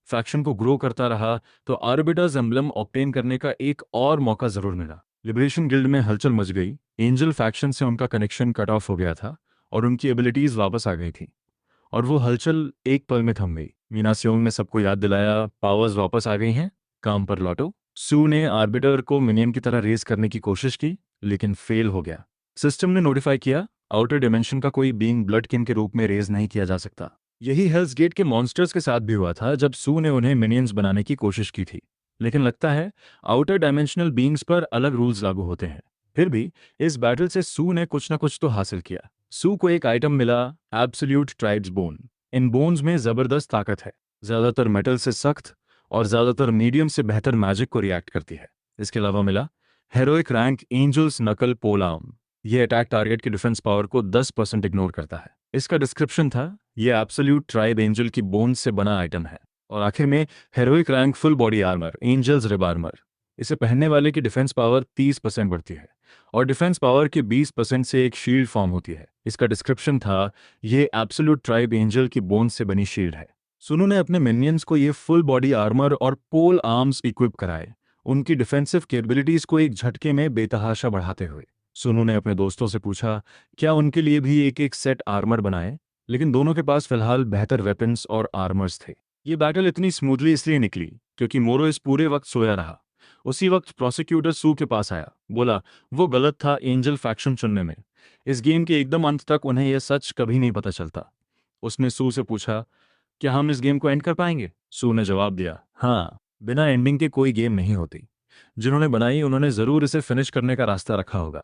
फैक्शन को ग्रो करता रहा तो आर्बिटर्स एम्बलम ऑब्टेन करने का एक और मौका जरूर मिला। लिबरेशन गिल्ड में हलचल मच गई। एंजल फैक्शन से उनका कनेक्शन कट ऑफ हो गया था और उनकी एबिलिटीज वापस आ गई थी, और वो हलचल एक पल में थम गई। मीना सियोंग ने सबको याद दिलाया, पावर्स वापस आ गई हैं, काम पर लौटो। सू ने आर्बिटर को मिनियन की तरह रेस करने की कोशिश की लेकिन फेल हो गया। सिस्टम ने नोटिफाई किया, आउटर डिमेंशन का कोई बीइंग ब्लड किन के रूप में रेज नहीं किया जा सकता। यही हेल्स गेट के मॉन्स्टर्स के साथ भी हुआ था जब सू ने उन्हें मिनियंस बनाने की कोशिश की थी, लेकिन लगता है आउटर डायमेंशनल बीइंग्स पर अलग रूल्स लागू होते हैं। फिर भी इस बैटल से सू ने कुछ ना कुछ तो हासिल किया। सू को एक आइटम मिला, एब्सोल्यूट ट्राइब्स बोन। इन बोन्स में जबरदस्त ताकत है, ज्यादातर मेटल से सख्त और ज्यादातर मीडियम से बेहतर मैजिक को रिएक्ट करती है। इसके अलावा मिला heroic rank angels knuckle pole arm. ये अटैक टारगेट की डिफेंस पावर को 10% इग्नोर करता है। इसका डिस्क्रिप्शन था, ये एब्सोल्यूट ट्राइब एंजल की बोन्स से बना आइटम है। और आखिर में heroic rank full body armour angels rib armour. इसे पहनने वाले की डिफेंस पावर 30% बढ़ती है और डिफेंस पावर के 20% से एक शील्ड फॉर्म होती है। इसका डिस्क्रिप्शन था, ये एब्सोल्यूट ट्राइब एंजल की बोन्स से बनी शील्ड है। सुनु ने अपने मिनियंस को ये फुल बॉडी आर्मर और पोल आर्म्स इक्विप कराए, उनकी डिफेंसिव कैपेबिलिटीज को एक झटके में बेतहाशा बढ़ाते हुए। सुनु ने अपने दोस्तों से पूछा क्या उनके लिए भी एक एक सेट आर्मर बनाए, लेकिन दोनों के पास फिलहाल बेहतर वेपन्स और आर्मर्स थे। ये बैटल इतनी स्मूथली इसलिए निकली क्योंकि मोरो इस पूरे वक्त सोया रहा। उसी वक्त प्रोसिक्यूटर सू के पास आया, बोला वो गलत था एंजल फैक्शन चुनने में। इस गेम के एकदम अंत तक उन्हें यह सच कभी नहीं पता चलता। उसने सू से पूछा क्या हम इस गेम को एंड कर पाएंगे। सू ने जवाब दिया, हाँ, बिना एंडिंग के कोई गेम नहीं होती। जिन्होंने बनाई उन्होंने जरूर इसे फिनिश करने का रास्ता रखा होगा।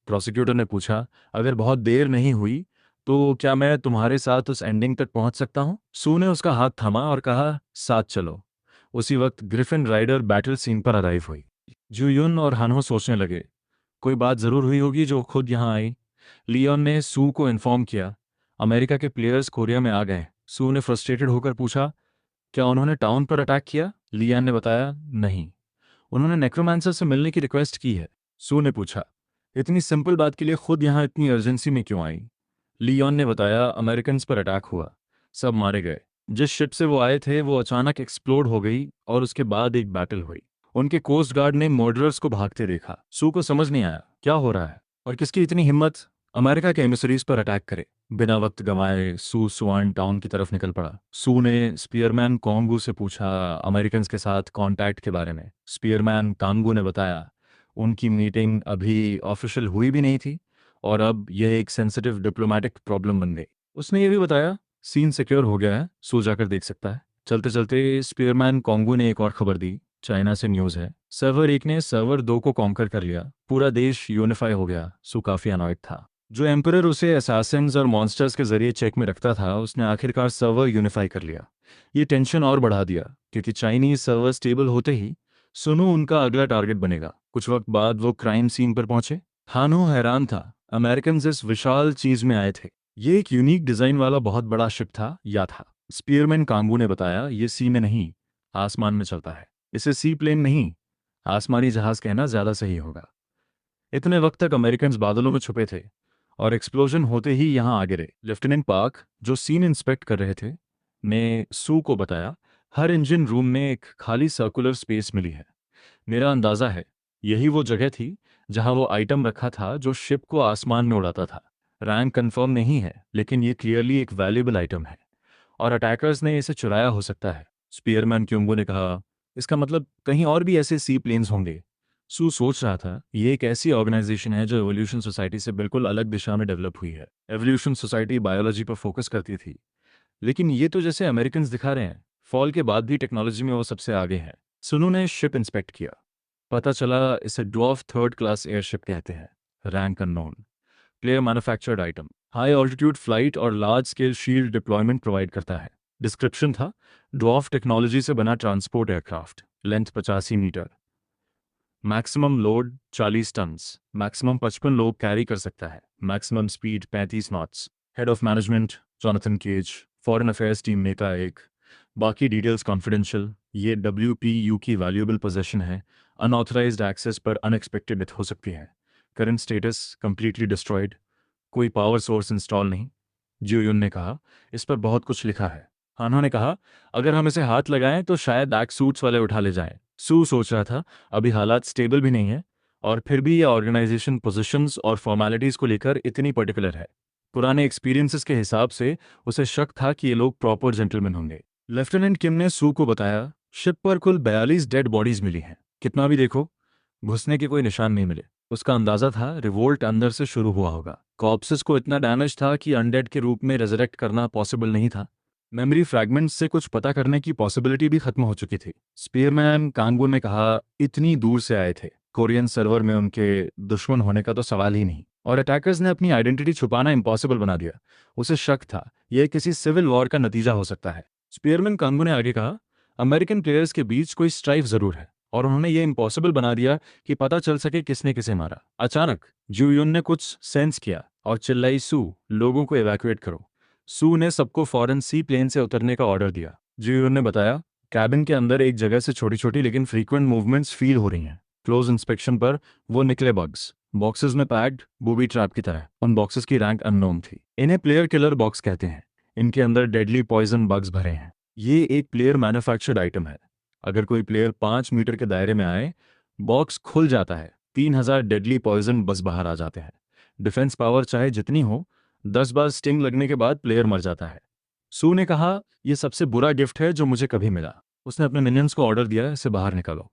प्रोसिक्यूटर ने पूछा अगर बहुत देर नहीं हुई तो क्या मैं तुम्हारे साथ उस एंडिंग तक पहुंच सकता हूं। सू ने उसका हाथ थामा और कहा साथ चलो। उसी वक्त ग्रिफिन राइडर बैटल सीन पर अराइव हुई। जुयुन और हानहो सोचने लगे कोई बात जरूर हुई होगी जो खुद यहां आई। लियोन ने सू को इन्फॉर्म किया अमेरिका के प्लेयर्स कोरिया में आ गए। सू ने फ्रस्ट्रेटेड होकर पूछा क्या उन्होंने टाउन पर अटैक किया। लियान ने बताया नहीं, उन्होंने नेक्रोमांसर से मिलने की रिक्वेस्ट की है। सू ने पूछा इतनी सिंपल बात के लिए खुद यहाँ इतनी अर्जेंसी में क्यों आई। लियोन ने बताया अमेरिकन पर अटैक हुआ, सब मारे गए। जिस शिप से वो आए थे वो अचानक एक्सप्लोड हो गई और उसके बाद एक बैटल हुई। उनके कोस्ट गार्ड ने मर्डरर्स को भागते देखा। सू को समझ नहीं आया क्या हो रहा है और किसकी इतनी हिम्मत अमेरिका के एमिसरीज पर अटैक करे। बिना वक्त गंवाए सू स्वान टाउन की तरफ निकल पड़ा। सू ने स्पीयरमैन कोंगू से पूछा अमेरिकन के साथ कांटेक्ट के बारे में। स्पीयरमैन कांगू ने बताया उनकी मीटिंग अभी ऑफिशियल हुई भी नहीं थी और अब यह एक सेंसिटिव डिप्लोमेटिक प्रॉब्लम बन गई। उसने ये भी बताया सीन सिक्योर हो गया है, सो जाकर देख सकता है। चलते चलते स्पीयरमैन कोंगू ने एक और खबर दी, चाइना से न्यूज़ है सर्वर 1 ने सर्वर 2 को कॉन्कर कर लिया, पूरा देश यूनिफाई हो गया। सो काफ़ी अनॉयड था। जो एम्परर उसे असैसिन्स और मॉन्स्टर्स के जरिए चेक में रखता था उसने आखिरकार सर्वर यूनिफाई कर लिया। ये टेंशन और बढ़ा दिया क्योंकि चाइनीज सर्वर स्टेबल होते ही सुनु उनका अगला टारगेट बनेगा। कुछ वक्त बाद वो क्राइम सीन पर पहुंचे। हानो हैरान था, अमेरिकन इस विशाल चीज में आए थे। ये एक यूनिक डिजाइन वाला बहुत बड़ा शिप था या था। स्पीयरमैन कांगू ने बताया ये सी में नहीं आसमान में चलता है, इसे सी प्लेन नहीं आसमानी जहाज कहना ज्यादा सही होगा। इतने वक्त तक अमेरिकन बादलों में छुपे थे और एक्सप्लोजन होते ही यहाँ आ गिरे। लेफ्टिनेंट पार्क, जो सीन इंस्पेक्ट कर रहे थे, ने सू को बताया, हर इंजन रूम में एक खाली सर्कुलर स्पेस मिली है। मेरा अंदाज़ा है यही वो जगह थी जहाँ वो आइटम रखा था जो शिप को आसमान में उड़ाता था। रैंक कंफर्म नहीं है, लेकिन ये क्लियरली एक वैल्यूएबल आइटम है और अटैकर्स ने इसे चुराया हो सकता है। स्पीयरमैन क्योंगो ने कहा, इसका मतलब कहीं और भी ऐसे सी प्लेन्स होंगे। सू सोच रहा था, ये एक ऐसी ऑर्गेनाइजेशन है जो एवोल्यूशन सोसाइटी से बिल्कुल अलग दिशा में डेवलप हुई है। एवोल्यूशन सोसाइटी बायोलॉजी पर फोकस करती थी, लेकिन ये तो जैसे अमेरिकन्स दिखा रहे हैं, फॉल के बाद भी टेक्नोलॉजी में वो सबसे आगे हैं। सुनू ने शिप इंस्पेक्ट किया। पता चला इसे ड्वार्फ थर्ड क्लास एयरशिप कहते हैं। Rank unknown, player manufactured item, high altitude flight और large scale shield deployment provide करता है। डिस्क्रिप्शन था, ड्वार्फ टेक्नोलॉजी से बना transport aircraft, length 85 metre, maximum load 40 tons, maximum 55 लोग कैरी कर सकता है, maximum speed 35 knots. Head of management Jonathan Cage, foreign affairs team नेता एक। बाकी डिटेल्स कॉन्फिडेंशियल। ये WPU की वैल्यूएबल पोजीशन है। अनऑथराइज्ड एक्सेस पर अनएक्सपेक्टेड डेथ हो सकती है। करंट स्टेटस कंप्लीटली डिस्ट्रॉयड, कोई पावर सोर्स इंस्टॉल नहीं। जियो युन ने कहा, इस पर बहुत कुछ लिखा है। हाना ने कहा, अगर हम इसे हाथ लगाएं तो शायद एक्ट सूट्स वाले उठा ले जाएं। सू सोच रहा था, अभी हालात स्टेबल भी नहीं है और फिर भी ये ऑर्गेनाइजेशन पोजीशंस और फॉर्मेलिटीज़ को लेकर इतनी पर्टिकुलर है। पुराने एक्सपीरियंसेस के हिसाब से उसे शक था कि ये लोग प्रॉपर जेंटलमैन होंगे। लेफ्टिनेंट किम ने सू को बताया, शिप पर कुल 42 डेड बॉडीज मिली हैं। कितना भी देखो, घुसने के कोई निशान नहीं मिले। उसका अंदाजा था रिवोल्ट अंदर से शुरू हुआ होगा। कॉर्प्सेस को इतना डैमेज था कि अनडेड के रूप में रेजरेक्ट करना पॉसिबल नहीं था। मेमोरी फ्रैगमेंट्स से कुछ पता करने की पॉसिबिलिटी भी खत्म हो चुकी थी। स्पीयरमैन कांगो ने कहा, इतनी दूर से आए थे, कोरियन सर्वर में उनके दुश्मन होने का तो सवाल ही नहीं, और अटैकर्स ने अपनी आइडेंटिटी छुपाना इम्पॉसिबल बना दिया। उसे शक था यह किसी सिविल वॉर का नतीजा हो सकता है। स्पीयरमैन कांगो ने आगे कहा, अमेरिकन प्लेयर्स के बीच कोई स्ट्राइफ जरूर है और उन्होंने ये इम्पॉसिबल बना दिया कि पता चल सके किसने किसे मारा। अचानक जू युन ने कुछ सेंस किया और चिल्लाई, सू, लोगों को इवैक्यूएट करो। सू ने सबको फौरन सी प्लेन से उतरने का ऑर्डर दिया। जू युन ने बताया, कैबिन के अंदर एक जगह से छोटी छोटी लेकिन फ्रीक्वेंट मूवमेंट्स फील हो रही हैं। क्लोज इंस्पेक्शन पर वो निकले बग्स, बॉक्सेस में पैक्ड बूबी ट्रैप की तरह। उन बॉक्सेस की रैंक अननोन थी। इन्हें प्लेयर किलर बॉक्स कहते हैं। इनके अंदर डेडली पॉइजन बग्स भरे हैं। ये एक प्लेयर मैन्युफैक्चर्ड आइटम है। अगर कोई प्लेयर 5 मीटर के दायरे में आए, बॉक्स खुल जाता है, 3000 डेडली पॉइजन बस बाहर आ जाते हैं। डिफेंस पावर चाहे जितनी हो, 10 बार स्टिंग लगने के बाद प्लेयर मर जाता है। सू ने कहा, यह सबसे बुरा गिफ्ट है जो मुझे कभी मिला। उसने अपने मिनियंस को ऑर्डर दिया, इसे बाहर निकालो।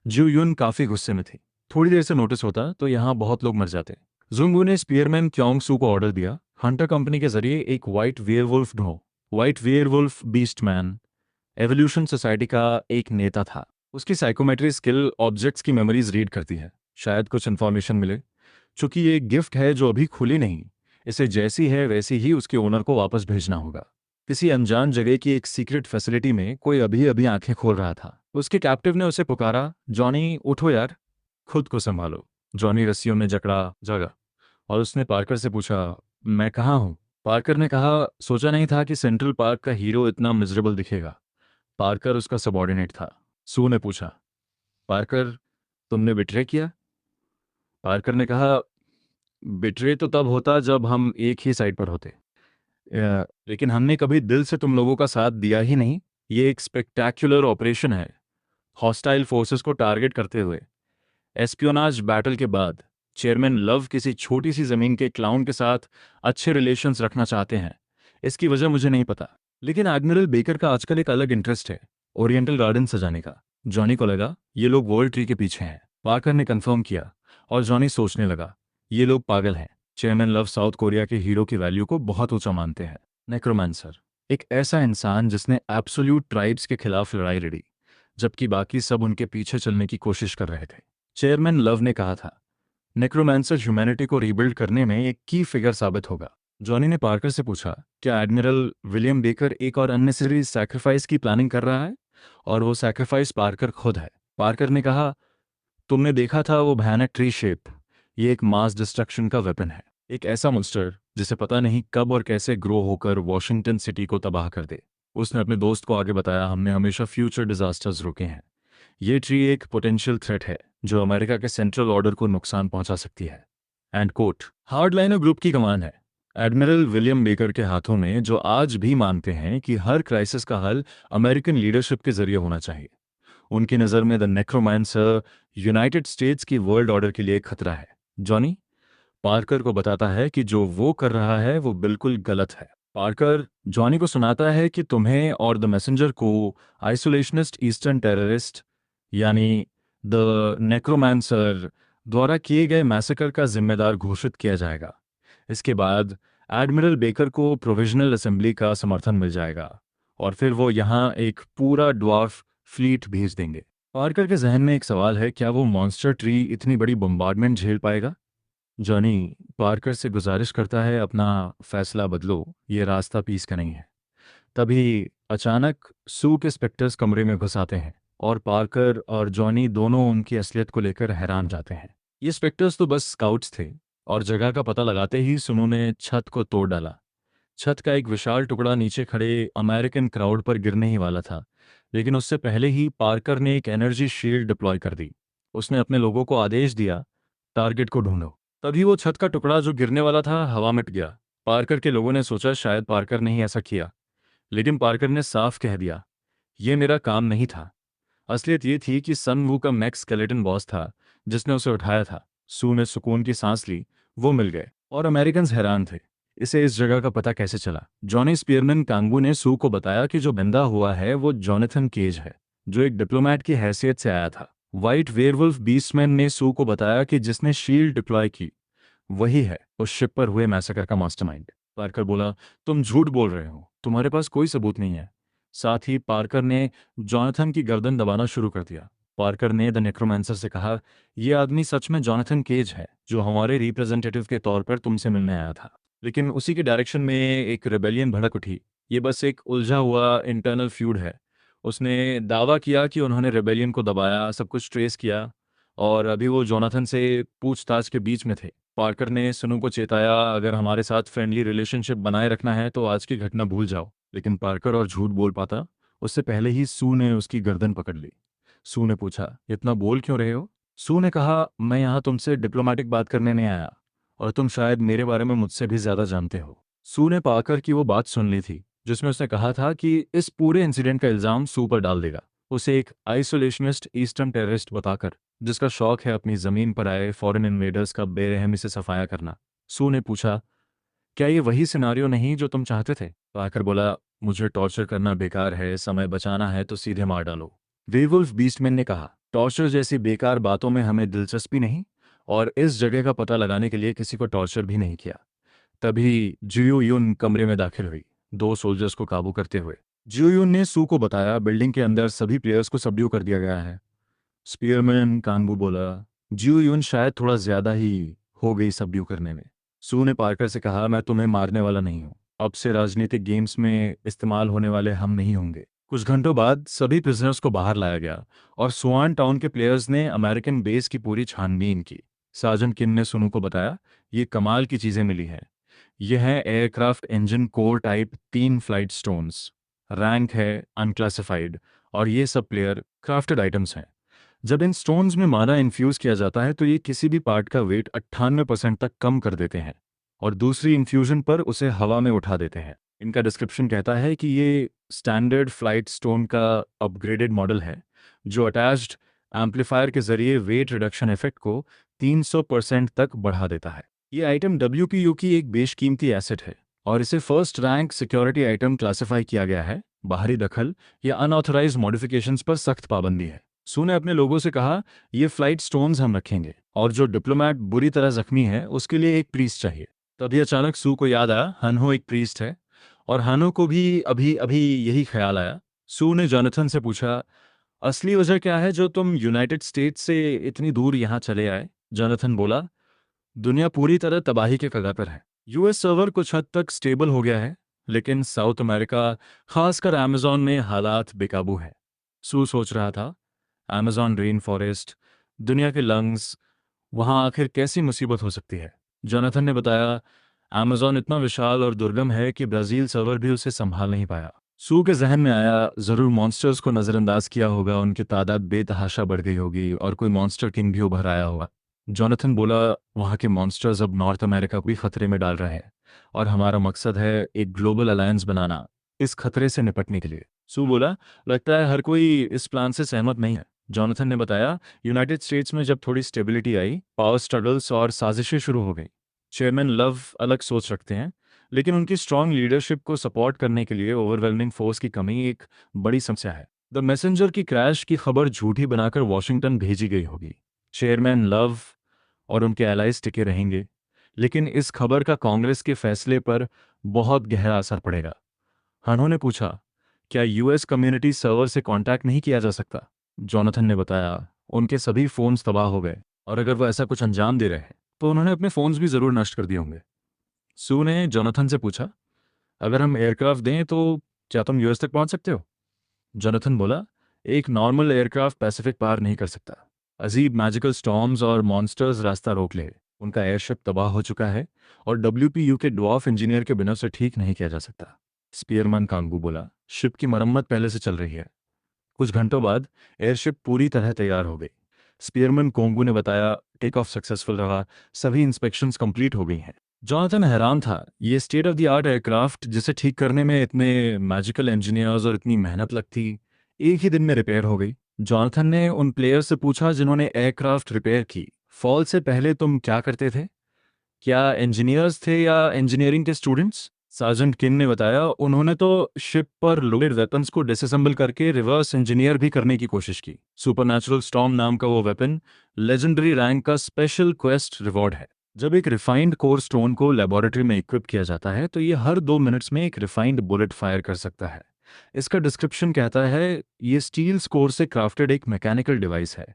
जू युन काफी गुस्से में थी। थोड़ी देर से नोटिस होता तो यहाँ बहुत लोग मर जाते। जुंगू ने स्पीयरमैन क्योंग सू को ऑर्डर दिया, हंटर कंपनी के जरिए एक व्हाइट वेयरवुल्फ ढूंढो। White werewolf beastman evolution society का एक नेता था। उसकी साइकोमेट्री स्किल ऑब्जेक्ट्स की मेमोरीज रीड करती है, शायद कुछ इन्फॉर्मेशन मिले। चूंकि ये एक गिफ्ट है जो अभी खुली नहीं, इसे जैसी है वैसी ही उसके ओनर को वापस भेजना होगा। किसी अनजान जगह की एक सीक्रेट फैसिलिटी में कोई अभी अभी आंखें खोल रहा था। उसके कैप्टिव ने उसे पुकारा, जॉनी उठो यार, खुद को संभालो। जॉनी रस्सियों में जकड़ा जगा और उसने पार्कर से पूछा, मैं कहाँ हूँ? पार्कर ने कहा, सोचा नहीं था कि सेंट्रल पार्क का हीरो इतना मिजरेबल दिखेगा। पार्कर उसका सबॉर्डिनेट था। सू ने पूछा, पार्कर, तुमने बिट्रे किया? पार्कर ने कहा, बिट्रे तो तब होता जब हम एक ही साइड पर होते, लेकिन हमने कभी दिल से तुम लोगों का साथ दिया ही नहीं। ये एक स्पेक्टैक्युलर ऑपरेशन है, हॉस्टाइल फोर्सेस को टारगेट करते हुए। एस्पियोनाज बैटल के बाद चेयरमैन लव किसी छोटी सी जमीन के क्लाउन के साथ अच्छे रिलेशंस रखना चाहते हैं। इसकी वजह मुझे नहीं पता, लेकिन एडमिरल बेकर का आजकल एक अलग इंटरेस्ट है, ओरिएंटल गार्डन सजाने का। जॉनी को लगा ये लोग वर्ल्ड ट्री के पीछे हैं। पार्कर ने कंफर्म किया और जॉनी सोचने लगा, ये लोग पागल हैं। चेयरमैन लव साउथ कोरिया के हीरो की वैल्यू को बहुत ऊंचा मानते हैं। नेक्रोमांसर, एक ऐसा इंसान जिसने एब्सोल्यूट ट्राइब्स के खिलाफ लड़ाई लड़ी, जबकि बाकी सब उनके पीछे चलने की कोशिश कर रहे थे। चेयरमैन लव ने कहा था, नेक्रोमांसर ह्यूमैनिटी को रीबिल्ड करने में एक की फिगर साबित होगा। जॉनी ने पार्कर से पूछा, क्या एडमिरल विलियम बेकर एक और अननेसेसरी सैक्रिफाइस की प्लानिंग कर रहा है? और वो सैक्रिफाइस पार्कर खुद है। पार्कर ने कहा, तुमने देखा था वो भयानक ट्री शेप, ये एक मास डिस्ट्रक्शन का वेपन है। एक ऐसा मोन्स्टर जिसे पता नहीं कब और कैसे ग्रो होकर वॉशिंगटन सिटी को तबाह कर दे। उसने अपने दोस्त को आगे बताया, हमने हमेशा फ्यूचर डिजास्टर्स रोके हैं। ये ट्री एक पोटेंशियल थ्रेट है जो अमेरिका के सेंट्रल ऑर्डर को नुकसान पहुंचा सकती है। And quote. हार्डलाइनर ग्रुप की कमान है एडमिरल विलियम बेकर के हाथों में, जो आज भी मानते हैं कि हर क्राइसिस का हल अमेरिकन लीडरशिप के जरिए होना चाहिए। उनकी नज़र में द नेक्रोमैंसर यूनाइटेड स्टेट्स की वर्ल्ड ऑर्डर के लिए एक खतरा है। जॉनी पार्कर को बताता है कि जो वो कर रहा है वो बिल्कुल गलत है। पार्कर जॉनी को सुनाता है कि तुम्हें और द मैसेंजर को आइसोलेशनिस्ट ईस्टर्न टेररिस्ट यानी द नेक्रोमैंसर द्वारा किए गए मैसेकर का जिम्मेदार घोषित किया जाएगा। इसके बाद एडमिरल बेकर को प्रोविजनल असेंबली का समर्थन मिल जाएगा और फिर वो यहाँ एक पूरा ड्वार्फ फ्लीट भेज देंगे। पार्कर के जहन में एक सवाल है, क्या वो मॉन्स्टर ट्री इतनी बड़ी बम्बार्डमेंट झेल पाएगा? जॉनी पार्कर से गुजारिश करता है, अपना फैसला बदलो, ये रास्ता पीस का नहीं है। तभी अचानक सू के स्पेक्टर्स कमरे में घुस आते हैं और पार्कर और जॉनी दोनों उनकी असलियत को लेकर हैरान जाते हैं। ये स्पेक्टर्स तो बस स्काउट्स थे और जगह का पता लगाते ही सुनू ने छत को तोड़ डाला। छत का एक विशाल टुकड़ा नीचे खड़े अमेरिकन क्राउड पर गिरने ही वाला था, लेकिन उससे पहले ही पार्कर ने एक एनर्जी शील्ड डिप्लॉय कर दी। उसने अपने लोगों को आदेश दिया, टारगेट को ढूंढो। तभी वो छत का टुकड़ा जो गिरने वाला था हवा मिट गया। पार्कर के लोगों ने सोचा शायद पार्कर ने ही ऐसा किया, लेकिन पार्कर ने साफ कह दिया, यह मेरा काम नहीं था। असलियत ये थी कि सन वू का मैक्स स्केलेटन बॉस था जिसने उसे उठाया था। सू ने सुकून की सांस ली, वो मिल गए और अमेरिकन हैरान थे, इसे इस जगह का पता कैसे चला। जॉनी स्पीयरमैन कांगू ने सू को बताया कि जो बंदा हुआ है वो जॉनथन केज है, जो एक डिप्लोमेट की हैसियत से आया था। वाइट वेयरवुल्फ बीस्टमैन ने सू को बताया कि जिसने शील्ड डिप्लॉय की वही है उस शिप पर हुए मैसेकर का मास्टरमाइंड। पार्कर बोला, तुम झूठ बोल रहे हो, तुम्हारे पास कोई सबूत नहीं है। साथ ही पार्कर ने जॉनथन की गर्दन दबाना शुरू कर दिया। पार्कर ने द नेक्रोमैंसर से कहा, यह आदमी सच में जॉनथन केज है जो हमारे रिप्रेजेंटेटिव के तौर पर तुमसे मिलने आया था। लेकिन उसी के डायरेक्शन में एक रेबेलियन भड़क उठी। ये बस एक उलझा हुआ इंटरनल फ्यूड है। उसने दावा किया कि उन्होंने रेबेलियन को दबाया, सब कुछ ट्रेस किया और अभी वो जोनाथन से पूछताछ के बीच में थे। पार्कर ने सुनु को चेताया, अगर हमारे साथ फ्रेंडली रिलेशनशिप बनाए रखना है तो आज की घटना भूल जाओ। लेकिन पार्कर और झूठ बोल पाता उससे पहले ही सू ने उसकी गर्दन पकड़ ली। सू ने पूछा, इतना बोल क्यों रहे हो? सू ने कहा, मैं यहाँ तुमसे डिप्लोमेटिक बात करने नहीं आया और तुम शायद मेरे बारे में मुझसे भी ज्यादा जानते हो। सू ने पार्कर की वो बात सुन ली थी जिसमें उसने कहा था कि इस पूरे इंसिडेंट का इल्जाम सू पर डाल देगा, उसे एक आइसोलेशनिस्ट ईस्टर्न टेररिस्ट बताकर जिसका शौक है अपनी जमीन पर आए फॉरेन इन्वेडर्स का बेरहमी से सफाया करना। सू ने पूछा, क्या ये वही सिनारियो नहीं जो तुम चाहते थे? पार्कर बोला, मुझे टॉर्चर करना बेकार है, समय बचाना है तो सीधे मार डालो। वेवुल्फ बीस्टमैन ने कहा, टॉर्चर जैसी बेकार बातों में हमें दिलचस्पी नहीं और इस जगह का पता लगाने के लिए किसी को टॉर्चर भी नहीं किया। तभी जियो युन कमरे में दाखिल हुई, दो सोल्जर्स को काबू करते हुए। जियो युन ने सू को बताया, बिल्डिंग के अंदर सभी प्लेयर्स को सबड्यू कर दिया गया है। स्पीयरमैन कांगबू बोला, जियो युन शायद थोड़ा ज्यादा ही हो गई सबड्यू करने में। सू ने पार्कर से कहा, मैं तुम्हें मारने वाला नहीं हूँ, अब से राजनीतिक गेम्स में इस्तेमाल होने वाले हम नहीं होंगे। कुछ घंटों बाद सभी प्रिजनर्स को बाहर लाया गया और स्वान टाउन के प्लेयर्स ने अमेरिकन बेस की पूरी छानबीन की। साजन किन ने सुनू को बताया, ये कमाल की चीजें मिली हैं। यह है aircraft engine core type 3 flight stones, rank है अनक्लासिफाइड और ये सब प्लेयर क्राफ्टेड आइटम्स हैं। जब इन स्टोन्स में माना इन्फ्यूज़ किया जाता है तो ये किसी भी पार्ट का वेट 98% तक कम कर देते हैं और दूसरी इन्फ्यूजन पर उसे हवा में उठा देते हैं। इनका डिस्क्रिप्शन कहता है कि ये स्टैंडर्ड फ्लाइट स्टोन का अपग्रेडेड मॉडल है जो अटैच्ड एम्पलीफायर के जरिए वेट रिडक्शन इफेक्ट को 300% तक बढ़ा देता है। ये आइटम WQU की एक बेशकीमती एसेट है और इसे first rank security item classify किया गया है। बाहरी दखल या अनऑथराइज्ड मॉडिफिकेशंस पर सख्त पाबंदी है। सू ने अपने लोगों से कहा, ये फ्लाइट स्टोन्स हम रखेंगे और जो डिप्लोमेट बुरी तरह जख्मी है उसके लिए एक प्रीस्ट चाहिए। तभी अचानक सू को याद आया, हनहो एक प्रीस्ट है और हनो को भी अभी अभी यही ख्याल आया। सू ने जोनाथन से पूछा, असली वजह क्या है जो तुम यूनाइटेड स्टेट्स से इतनी दूर यहाँ चले आए? जोनाथन बोला, दुनिया पूरी तरह तबाही के कगार पर है। US सर्वर कुछ हद तक स्टेबल हो गया है, लेकिन साउथ अमेरिका, खासकर अमेज़न में हालात बेकाबू है। सू सोच रहा था, अमेज़न रेन फॉरेस्ट, दुनिया के लंग्स, वहाँ आखिर कैसी मुसीबत हो सकती है? जोनाथन ने बताया, अमेज़न इतना विशाल और दुर्गम है कि ब्राज़ील सर्वर भी उसे संभाल नहीं पाया। सू के जहन में आया, ज़रूर मॉन्स्टर्स को नज़रअंदाज किया होगा, उनकी तादाद बेतहाशा बढ़ गई होगी और कोई मॉन्स्टर किंग भी उभर आया होगा। जॉनथन बोला, वहाँ के मॉन्स्टर्स अब नॉर्थ अमेरिका को भी खतरे में डाल रहे हैं और हमारा मकसद है एक ग्लोबल अलायंस बनाना इस खतरे से निपटने के लिए। सू बोला, लगता है हर कोई इस प्लान से सहमत नहीं है। जॉनथन ने बताया, यूनाइटेड स्टेट्स में जब थोड़ी स्टेबिलिटी आई, पावर स्ट्रगल्स और साजिशें शुरू हो गई। चेयरमैन लव अलग सोच रखते हैं, लेकिन उनकी स्ट्रांग लीडरशिप को सपोर्ट करने के लिए ओवरवेलमिंग फोर्स की कमी एक बड़ी समस्या है। द मैसेंजर की क्रैश की खबर झूठी बनाकर वॉशिंगटन भेजी गई होगी। चेयरमैन लव और उनके एलाइज टिके रहेंगे, लेकिन इस खबर का कांग्रेस के फैसले पर बहुत गहरा असर पड़ेगा। हनहो ने पूछा, क्या यूएस कम्युनिटी सर्वर से कांटेक्ट नहीं किया जा सकता? जॉनथन ने बताया, उनके सभी फोन्स तबाह हो गए और अगर वो ऐसा कुछ अंजाम दे रहे हैं तो उन्होंने अपने फोन्स भी जरूर नष्ट कर दिए होंगे। सू ने जॉनथन से पूछा, अगर हम एयरक्राफ्ट दें तो क्या तुम यूएस तक पहुंच सकते हो? जोनाथन बोला, एक नॉर्मल एयरक्राफ्ट पैसिफिक पार नहीं कर सकता। अजीब मैजिकल स्टॉर्म्स और मॉन्स्टर्स रास्ता रोक ले। उनका एयरशिप तबाह हो चुका है और डब्ल्यूपीयू के ड्वार्फ इंजीनियर के बिना उसे ठीक नहीं किया जा सकता। स्पीयरमैन कांगू बोला, शिप की मरम्मत पहले से चल रही है। कुछ घंटों बाद एयरशिप पूरी तरह तैयार हो गई। स्पीयरमैन कोंगू ने बताया, टेक ऑफ सक्सेसफुल रहा, सभी इंस्पेक्शंस कंप्लीट हो गई हैं। जॉनथन हैरान था, ये state of the art aircraft जिसे ठीक करने में इतने मैजिकल इंजीनियर्स और इतनी मेहनत लगती, एक ही दिन में रिपेयर हो गई। जॉनथन ने उन प्लेयर्स से पूछा जिन्होंने एयरक्राफ्ट रिपेयर की, फॉल से पहले तुम क्या करते थे? क्या इंजीनियर्स थे या इंजीनियरिंग के स्टूडेंट्स? सार्जेंट किन ने बताया, उन्होंने तो शिप पर लोडेड वेपन्स को डिसअसेंबल करके रिवर्स इंजीनियर भी करने की कोशिश की। सुपरनैचुरल स्टॉर्म नाम का वो वेपन लेजेंडरी रैंक का स्पेशल क्वेस्ट रिवॉर्ड है। जब एक रिफाइंड कोर स्टोन को लेबोरेटरी में इक्विप किया जाता है तो ये हर 2 मिनट्स में एक रिफाइंड बुलेट फायर कर सकता है। इसका डिस्क्रिप्शन कहता है, ये स्टील कोर से क्राफ्टेड एक मैकेनिकल डिवाइस है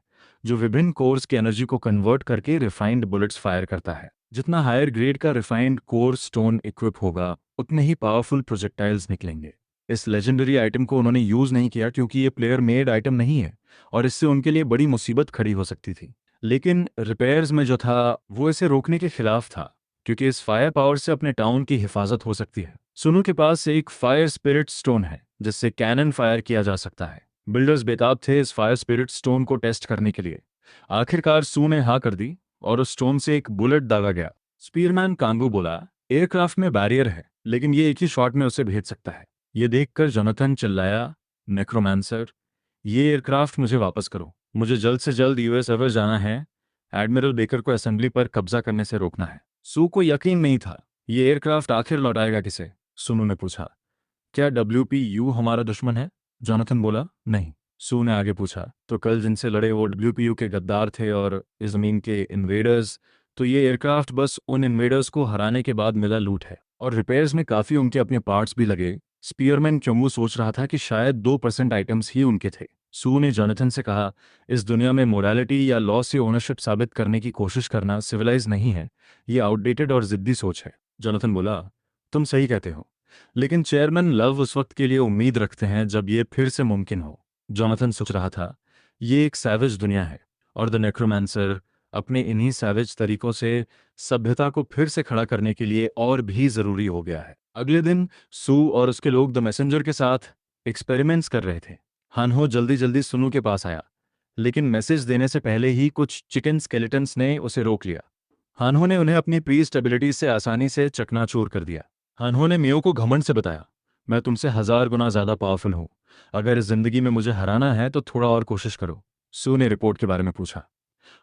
जो विभिन्न कोर्स की एनर्जी को कन्वर्ट करके रिफाइंड बुलेट्स फायर करता है। जितना हायर ग्रेड का रिफाइंड कोर स्टोन इक्विप होगा, उतने ही पावरफुल प्रोजेक्टाइल्स निकलेंगे। इस लेजेंडरी आइटम को उन्होंने यूज नहीं किया क्योंकि ये प्लेयर मेड आइटम नहीं है और इससे उनके लिए बड़ी मुसीबत खड़ी हो सकती थी। लेकिन रिपेयर्स में जो था वो इसे रोकने के खिलाफ था, क्योंकि इस फायर पावर से अपने टाउन की हिफाजत हो सकती है। सुनु के पास एक फायर स्पिरिट स्टोन है जिससे कैनन फायर किया जा सकता है। बिल्डर्स बेताब थे इस फायर स्पिरिट स्टोन को टेस्ट करने के लिए। आखिरकार सू ने हाँ कर दी और उस स्टोन से एक बुलेट दागा गया। स्पीयरमैन कांगू बोला, एयरक्राफ्ट में बैरियर है लेकिन ये एक ही शॉट में उसे भेज सकता है। ये देखकर जोनाथन चिल्लाया, नेक्रोमांसर, ये एयरक्राफ्ट मुझे वापस करो। मुझे जल्द से जल्द यूएस एवर जाना है। एडमिरल बेकर को असेंबली पर कब्जा करने से रोकना है। सू को यकीन नहीं था, ये एयरक्राफ्ट आखिर लौटाएगा किसे? सुनु ने पूछा, क्या डब्ल्यूपीयू हमारा दुश्मन है? जोनाथन बोला, नहीं। सू ने आगे पूछा, तो कल जिनसे लड़े वो डब्ल्यूपीयू के गद्दार थे और इस जमीन के इन्वेडर्स, तो ये एयरक्राफ्ट बस उन इन्वेडर्स को हराने के बाद मिला लूट है और रिपेयर्स में काफ़ी उनके अपने पार्ट्स भी लगे। स्पीयरमैन चंगू सोच रहा था कि शायद 2% आइटम्स ही उनके थे। सू ने जोनाथन से कहा, इस दुनिया में मोरालिटी या लॉ से ओनरशिप साबित करने की कोशिश करना सिविलाइज नहीं है, ये आउटडेटेड और जिद्दी सोच है। जोनाथन बोला, तुम सही कहते हो, लेकिन चेयरमैन लव उस वक्त के लिए उम्मीद रखते हैं जब ये फिर से मुमकिन हो। जोनाथन सोच रहा था, ये एक सैवेज दुनिया है और द नेक्रोमांसर अपने इन्हीं सैवेज तरीकों से सभ्यता को फिर से खड़ा करने के लिए और भी ज़रूरी हो गया है। अगले दिन सू और उसके लोग द मैसेंजर के साथ एक्सपेरिमेंट्स कर रहे थे। हनहो जल्दी जल्दी सुनु के पास आया, लेकिन मैसेज देने से पहले ही कुछ चिकन स्केलेटन्स ने उसे रोक लिया। हनहो ने उन्हें अपनी प्री स्टेबिलिटी से आसानी से चकनाचूर कर दिया। हनहो ने मियो को घमंड से बताया, मैं तुमसे 1000 गुना ज़्यादा पावरफुल हूँ। अगर इस जिंदगी में मुझे हराना है तो थोड़ा और कोशिश करो। सू ने रिपोर्ट के बारे में पूछा।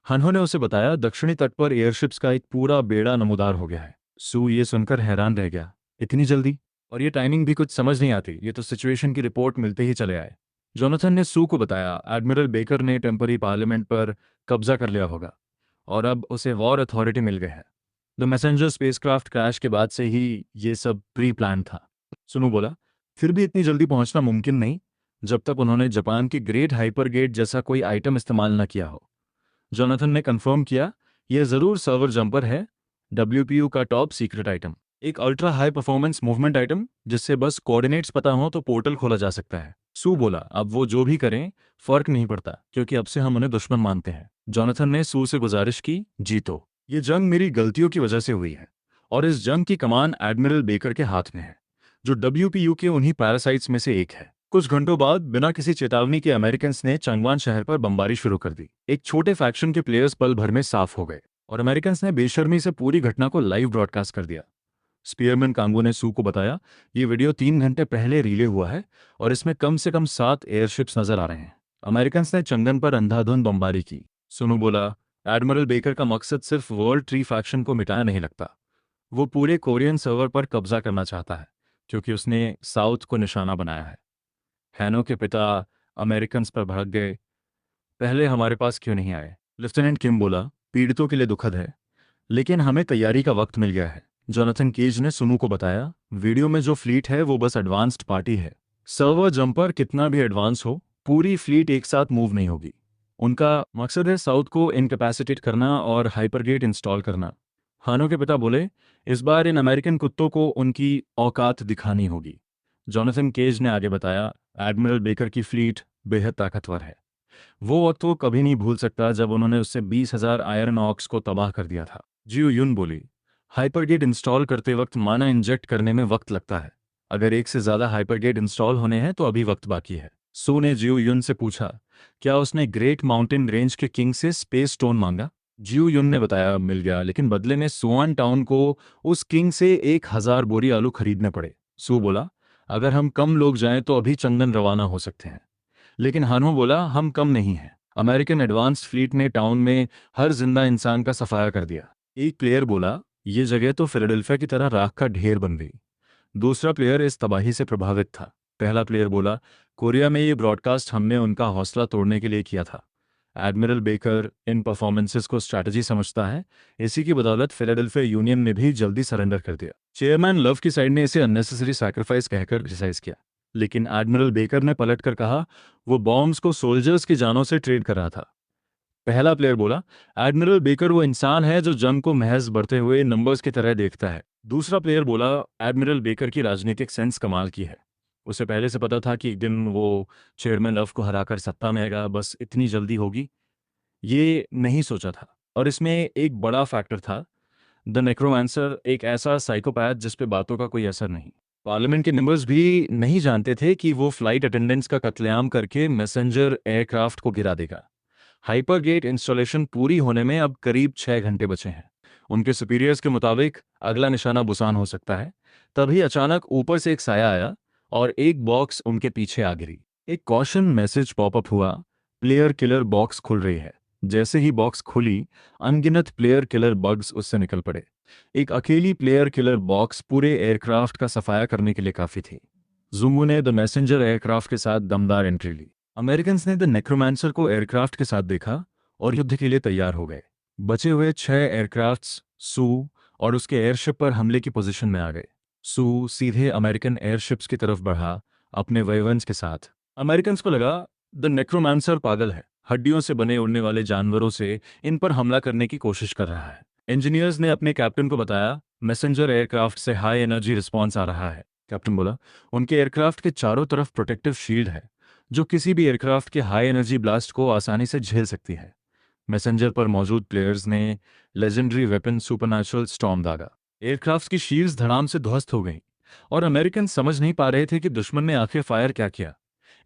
हनहो ने उसे बताया, दक्षिणी तट पर एयरशिप्स का एक पूरा बेड़ा नमूदार हो गया है। सू ये सुनकर हैरान रह गया, इतनी जल्दी? और ये टाइमिंग भी कुछ समझ नहीं आती, ये तो सिचुएशन की रिपोर्ट मिलते ही चले आए। जोनाथन ने सू को बताया, एडमिरल बेकर ने टेम्पररी पार्लियामेंट पर कब्जा कर लिया होगा और अब उसे वॉर अथॉरिटी मिल गया है। द मैसेंजर स्पेसक्राफ्ट क्रैश के बाद से ही ये सब प्री प्लान था। सुनु बोला, फिर भी इतनी जल्दी पहुंचना मुमकिन नहीं जब तक उन्होंने जापान की ग्रेट हाइपर गेट जैसा कोई आइटम इस्तेमाल न किया हो। जोनाथन ने कंफर्म किया, यह जरूर सर्वर जंपर है, डब्ल्यूपीयू का टॉप सीक्रेट आइटम, एक ultra high performance movement item जिससे बस कोऑर्डिनेट्स पता हो तो पोर्टल खोला जा सकता है। सू बोला, अब वो जो भी करें फर्क नहीं पड़ता क्योंकि अब से हम उन्हें दुश्मन मानते हैं। जोनाथन ने सू से गुजारिश की, जीतो, ये जंग मेरी गलतियों की वजह से हुई है और इस जंग की कमान एडमिरल बेकर के हाथ में है, जो डब्ल्यूपीयू के उन्हीं पैरासाइट्स में से एक है। कुछ घंटों बाद बिना किसी चेतावनी के अमेरिकन्स ने चंगवान शहर पर बमबारी शुरू कर दी। एक छोटे फैक्शन के प्लेयर्स पल भर में साफ हो गए और अमेरिकन्स ने बेशर्मी से पूरी घटना को लाइव ब्रॉडकास्ट कर दिया। स्पीयरमैन कांगो ने सू को बताया, ये वीडियो 3 घंटे पहले रिले हुआ है और इसमें कम से कम 7 एयरशिप्स नजर आ रहे हैं। अमेरिकन्स ने चंगन पर अंधाधुंध बमबारी की। सुनु बोला, एडमिरल बेकर का मकसद सिर्फ वर्ल्ड ट्री फैक्शन को मिटाया नहीं लगता, वो पूरे कोरियन सर्वर पर कब्जा करना चाहता है क्योंकि उसने साउथ को निशाना बनाया है। हैनो के पिता अमेरिकन्स पर भड़क गए, पहले हमारे पास क्यों नहीं आए? लेफ्टिनेंट किम बोला, पीड़ितों के लिए दुखद है, लेकिन हमें तैयारी का वक्त मिल गया है। जोनाथन केज ने सुनु को बताया, वीडियो में जो फ्लीट है वो बस एडवांस्ड पार्टी है। सर्वर जंपर कितना भी एडवांस हो, पूरी फ्लीट एक साथ मूव नहीं होगी। उनका मकसद है साउथ को इनकैपेसिटेट करना और हाइपरगेट इंस्टॉल करना। हानो के पिता बोले, इस बार इन अमेरिकन कुत्तों को उनकी औकात दिखानी होगी। जोनाथन केज ने आगे बताया, एडमिरल बेकर की फ्लीट बेहद ताकतवर है। वो वक्त वो कभी नहीं भूल सकता जब उन्होंने उससे 20,000 आयरन ऑक्स को तबाह कर दिया था। जियो युन बोली, हाइपरगेट इंस्टॉल करते वक्त माना इंजेक्ट करने में वक्त लगता है। अगर एक से ज़्यादा हाइपरगेट इंस्टॉल होने हैं तो अभी वक्त बाकी है। सो ने जियो युन से पूछा, क्या उसने ग्रेट माउंटेन रेंज के किंग से स्पेस स्टोन मांगा? जियो युन ने बताया, मिल गया, लेकिन बदले में सुआन टाउन को उस किंग से 1,000 बोरी आलू खरीदने पड़े। सू बोला, अगर हम कम लोग जाएं तो अभी चंदन रवाना हो सकते हैं। लेकिन हानो बोला, हम कम नहीं हैं। अमेरिकन एडवांस्ड फ्लीट ने टाउन में हर जिंदा इंसान का सफाया कर दिया। एक प्लेयर बोला, ये जगह तो फिलाडेल्फिया की तरह राख का ढेर बन गई। दूसरा प्लेयर इस तबाही से प्रभावित था। पहला प्लेयर बोला, कोरिया में ये ब्रॉडकास्ट हमने उनका हौसला तोड़ने के लिए किया था। एडमिरल बेकर इन परफॉर्मेंसेस को स्ट्रैटेजी समझता है, इसी की बदौलत फिलाडेल्फिया यूनियन ने भी जल्दी सरेंडर कर दिया। चेयरमैन लव की साइड ने इसे अननेसेसरी सैक्रिफाइस कहकर क्रिटिसाइज किया, लेकिन एडमिरल बेकर ने पलटकर कहा, वो बॉम्ब्स को सोल्जर्स की जानों से ट्रेड कर रहा था। पहला प्लेयर बोला, एडमिरल बेकर वो इंसान है जो जंग को महज बढ़ते हुए नंबर्स की तरह देखता है। दूसरा प्लेयर बोला, एडमिरल बेकर की राजनीतिक सेंस कमाल की है। उसे पहले से पता था कि एक दिन वो चेयरमैन लव को हराकर सत्ता में आएगा, बस इतनी जल्दी होगी ये नहीं सोचा था। और इसमें एक बड़ा फैक्टर था, द नेक्रोमांसर एक ऐसा साइकोपैथ जिस पे बातों का कोई असर नहीं। पार्लियामेंट के मेंबर्स भी नहीं जानते थे कि वो फ्लाइट अटेंडेंट्स का कत्लेआम करके मैसेंजर एयरक्राफ्ट को गिरा देगा। हाइपरगेट इंस्टॉलेशन पूरी होने में अब करीब 6 घंटे बचे हैं। उनके सुपीरियर्स के मुताबिक अगला निशाना बुसान हो सकता है। तभी अचानक ऊपर से एक साया आया और एक बॉक्स उनके पीछे आ गिरी। एक कॉशन मैसेज पॉपअप हुआ, प्लेयर किलर बॉक्स खुल रही है। जैसे ही बॉक्स खुली, अनगिनत प्लेयर किलर बग्स उससे निकल पड़े। एक अकेली प्लेयर किलर बॉक्स पूरे एयरक्राफ्ट का सफाया करने के लिए काफी थी। जुंगू ने द मैसेंजर एयरक्राफ्ट के साथ दमदार एंट्री ली। अमेरिकन्स ने द नेक्रोमांसर को एयरक्राफ्ट के साथ देखा और युद्ध के लिए तैयार हो गए। बचे हुए 6 एयरक्राफ्ट्स सू और उसके एयरशिप पर हमले की पोजीशन में आ गए। सू सीधे अमेरिकन एयरशिप्स की तरफ बढ़ा अपने वेवन्स के साथ। अमेरिकन्स को लगा द नेक्रोमांसर पागल है, हड्डियों से बने उड़ने वाले जानवरों से इन पर हमला करने की कोशिश कर रहा है। इंजीनियर्स ने अपने कैप्टन को बताया, मैसेंजर एयरक्राफ्ट से हाई एनर्जी रिस्पॉन्स आ रहा है। कैप्टन बोला, उनके एयरक्राफ्ट के चारों तरफ प्रोटेक्टिव शील्ड है जो किसी भी एयरक्राफ्ट के हाई एनर्जी ब्लास्ट को आसानी से झेल सकती है। मैसेंजर पर मौजूद प्लेयर्स ने लेजेंडरी वेपन सुपरनैचुरल स्टॉर्म दागा। एयरक्राफ्ट की शील्ड्स धड़ाम से ध्वस्त हो गईं और अमेरिकन समझ नहीं पा रहे थे कि दुश्मन ने आखिर फायर क्या किया।